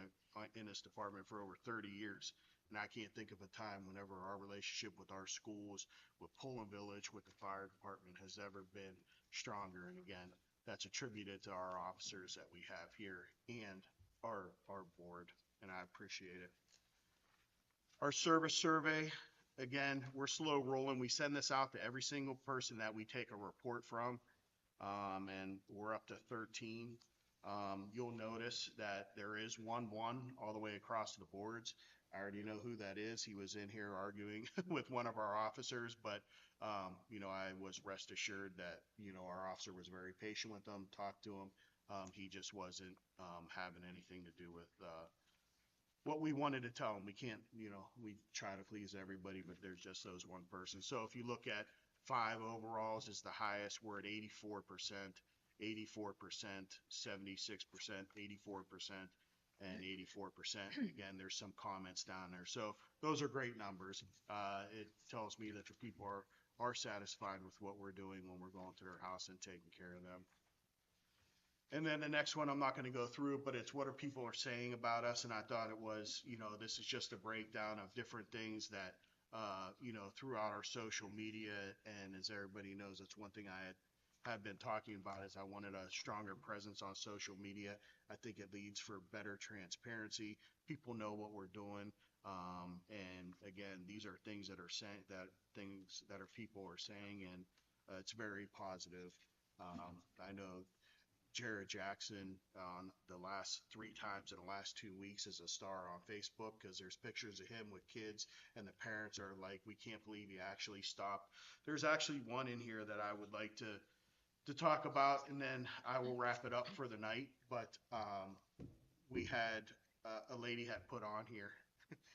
in this department for over 30 years, and I can't think of a time whenever our relationship with our schools, with Poland Village, with the fire department has ever been stronger. And again, that's attributed to our officers that we have here and our board, and I appreciate it. Our service survey, again, we're slow rolling. We send this out to every single person that we take a report from, and we're up to 13. You'll notice that there is 1-1 all the way across the boards. I already know who that is. He was in here arguing with one of our officers, but, I was rest assured that, our officer was very patient with him, talked to him. He just wasn't, having anything to do with, what we wanted to tell him. We can't, we try to please everybody, but there's just those one person. So if you look at 5 overalls is the highest, we're at 84%, 84%, 76%, 84%, and 84%. Again, there's some comments down there. So those are great numbers. It tells me that the people are satisfied with what we're doing when we're going to their house and taking care of them. And then the next one, I'm not going to go through, but it's what are people are saying about us. And I thought it was, this is just a breakdown of different things that, throughout our social media. And as everybody knows, it's one thing I have been talking about is I wanted a stronger presence on social media. I think it leads for better transparency. People know what we're doing. And again, these are things that are saying things that are people are saying, and it's very positive. I know Jared Jackson on the last 3 times in the last 2 weeks as a star on Facebook because there's pictures of him with kids and the parents are like, we can't believe he actually stopped. There's actually one in here that I would like to talk about, and then I will wrap it up for the night. But we had a lady had put on here.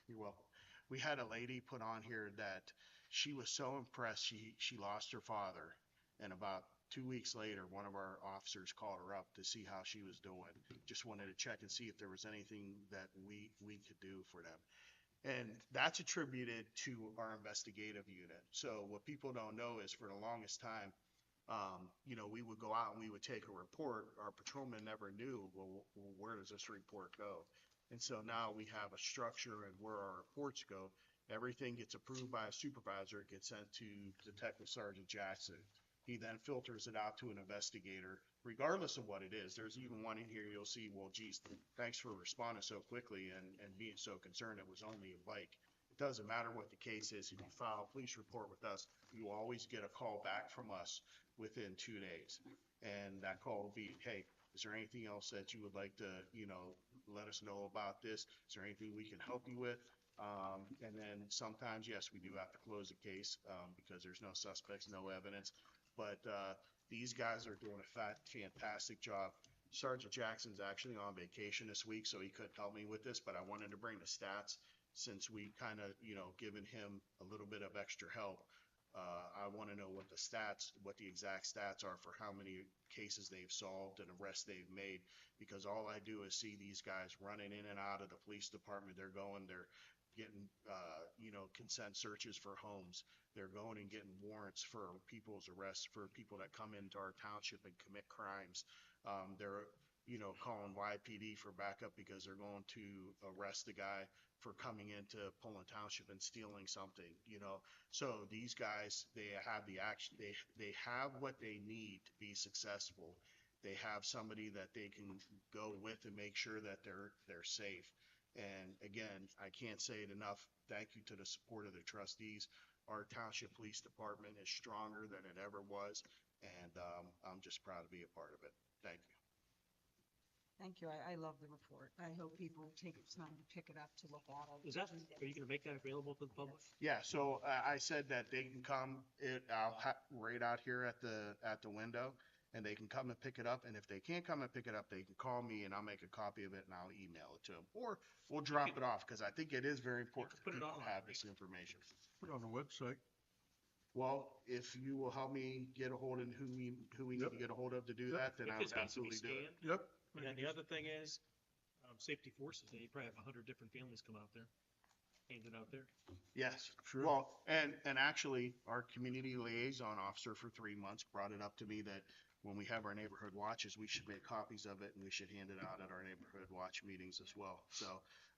You're welcome. We had a lady put on here that she was so impressed she lost her father, and about 2 weeks later, one of our officers called her up to see how she was doing. Just wanted to check and see if there was anything that we could do for them. And that's attributed to our investigative unit. So what people don't know is for the longest time, we would go out and we would take a report. Our patrolman never knew, well, where does this report go? And so now we have a structure and where our reports go. Everything gets approved by a supervisor. It gets sent to Detective Sergeant Jackson. He then filters it out to an investigator, regardless of what it is. There's even one in here you'll see, well, geez, thanks for responding so quickly and being so concerned it was only a bike. It doesn't matter what the case is. If you file a police report with us, you always get a call back from us within 2 days. And that call will be, hey, is there anything else that you would like to, let us know about this? Is there anything we can help you with? And then sometimes, yes, we do have to close the case because there's no suspects, no evidence. But these guys are doing a fantastic job. Sergeant Jackson's actually on vacation this week, so he couldn't help me with this, but I wanted to bring the stats since we kind of, given him a little bit of extra help. I want to know what the exact stats are for how many cases they've solved and arrests they've made, because all I do is see these guys running in and out of the police department. They're getting, consent searches for homes. They're going and getting warrants for people's arrests for people that come into our township and commit crimes. They're, calling YPD for backup because they're going to arrest the guy for coming into Poland Township and stealing something, So these guys, they have the action, they have what they need to be successful. They have somebody that they can go with and make sure that they're safe. And again, I can't say it enough. Thank you to the support of the trustees. Our township police department is stronger than it ever was, and I'm just proud to be a part of it. Thank you. Thank you. I love the report. I hope people take time to pick it up to look at it. Are you gonna make that available to the public? Yeah, so I said that they can come. I'll right out here at the window, and they can come and pick it up. And if they can't come and pick it up, they can call me, and I'll make a copy of it and I'll email it to them, or we'll drop it off because I think it is very important for Put it people to online, have this information. Put it on the website. Well, if you will help me get a hold of who we need to get a hold of to do that, then If I'll it's got to be absolutely do it. scanned. Yep. And the other thing is, safety forces, you probably have 100 different families come out there, handed out there. Yes, Sure. well, and actually, our community liaison officer for 3 months brought it up to me that when we have our neighborhood watches, we should make copies of it and we should hand it out at our neighborhood watch meetings as well. So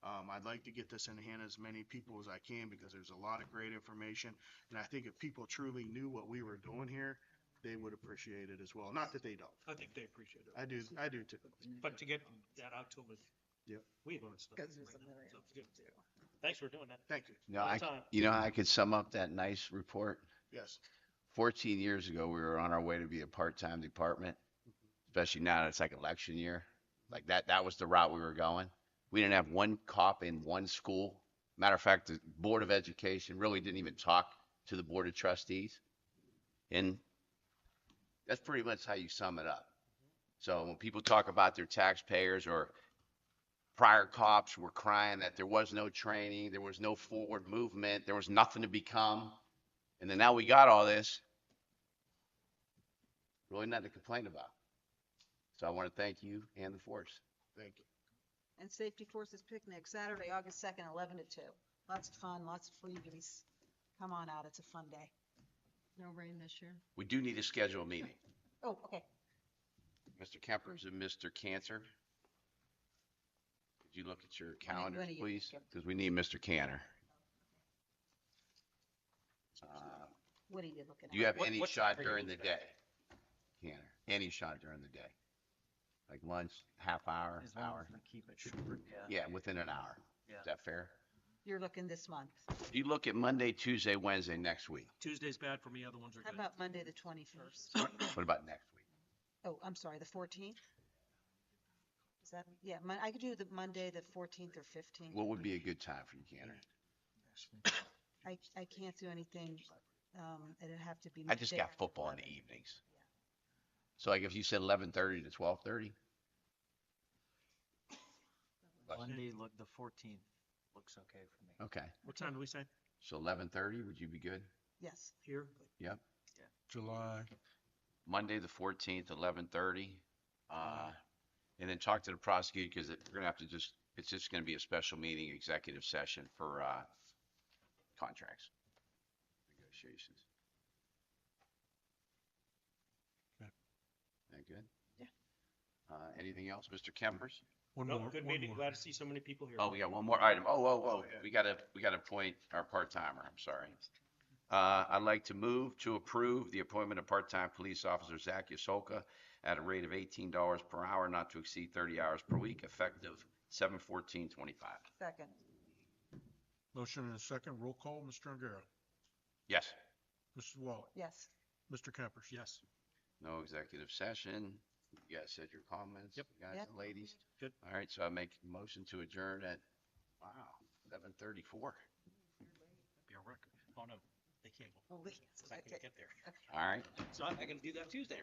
I'd like to get this in the hand of as many people as I can because there's a lot of great information. And I think if people truly knew what we were doing here, they would appreciate it as well. Not that they don't. I think they appreciate it. I do too. But to get that out to them We learned stuff. Because there's a million. So it's good. Thanks for doing that. Thank you. No, you know how I could sum up that nice report? Yes. 14 years ago, we were on our way to be a part-time department, especially now that it's like election year. Like that was the route we were going. We didn't have one cop in one school. Matter of fact, the Board of Education really didn't even talk to the Board of Trustees. And that's pretty much how you sum it up. So when people talk about their taxpayers or prior cops were crying that there was no training, there was no forward movement, there was nothing to become. And then now we got all this. Really nothing to complain about. So I want to thank you and the force. Thank you. And Safety Forces Picnic, Saturday, August 2nd, 11 to 2. Lots of fun, lots of freebies. Come on out, it's a fun day. No rain this year. We do need to schedule a meeting. Oh, okay. Mr. Kempers and Mr. Cantor. Could you look at your calendars, when are you please? thinking? Because we need Mr. Cantor. What are you looking at? Do you have What- any what shot time are you during the looking at? day? Cantor, any shot during the day? Like lunch, half hour, As long hour? as we keep it short, yeah. Yeah, within an hour. Yeah. Is that fair? You're looking this month. You look at Monday, Tuesday, Wednesday next week. Tuesday's bad for me, other ones are How good. about Monday, the 21st? What about next week? Oh, I'm sorry, the 14th? Is that, yeah, I could do the Monday, the 14th or 15th. What would be a good time for you, Cantor? I can't do anything, it'd have to be. I just midday got after football in 11. the evenings. So like if you said 11:30 to 12:30? Monday, look, the 14th looks okay for me. Okay. What time do we say? So 11:30, would you be good? Yes. Here? Yep. July. Monday, the 14th, 11:30. And then talk to the prosecutor because we're gonna have to it's just gonna be a special meeting, executive session for, contracts. Negotiations. Okay. That good? Yeah. Anything else, Mr. Kempers? One No, more. good one meeting. more. Glad to see so many people here. Oh, we got one more item. Oh, we gotta appoint our part-timer. I'm sorry. I'd like to move to approve the appointment of part-time police officer Zach Yasolka at a rate of $18 per hour, not to exceed 30 hours per week, effective 7/14/25. Second. Motion and a second. Roll call. Mr. Angaro. Yes. Mrs. Wallach. Yes. Mr. Kempers. Yes. No executive session. You guys said your comments, Yep. guys Yep. and ladies. Good. All right, so I make a motion to adjourn at, 7:34. Be our record. Oh, no, they can't go. Oh, wait. I can't get there. All right. So I can do that Tuesday.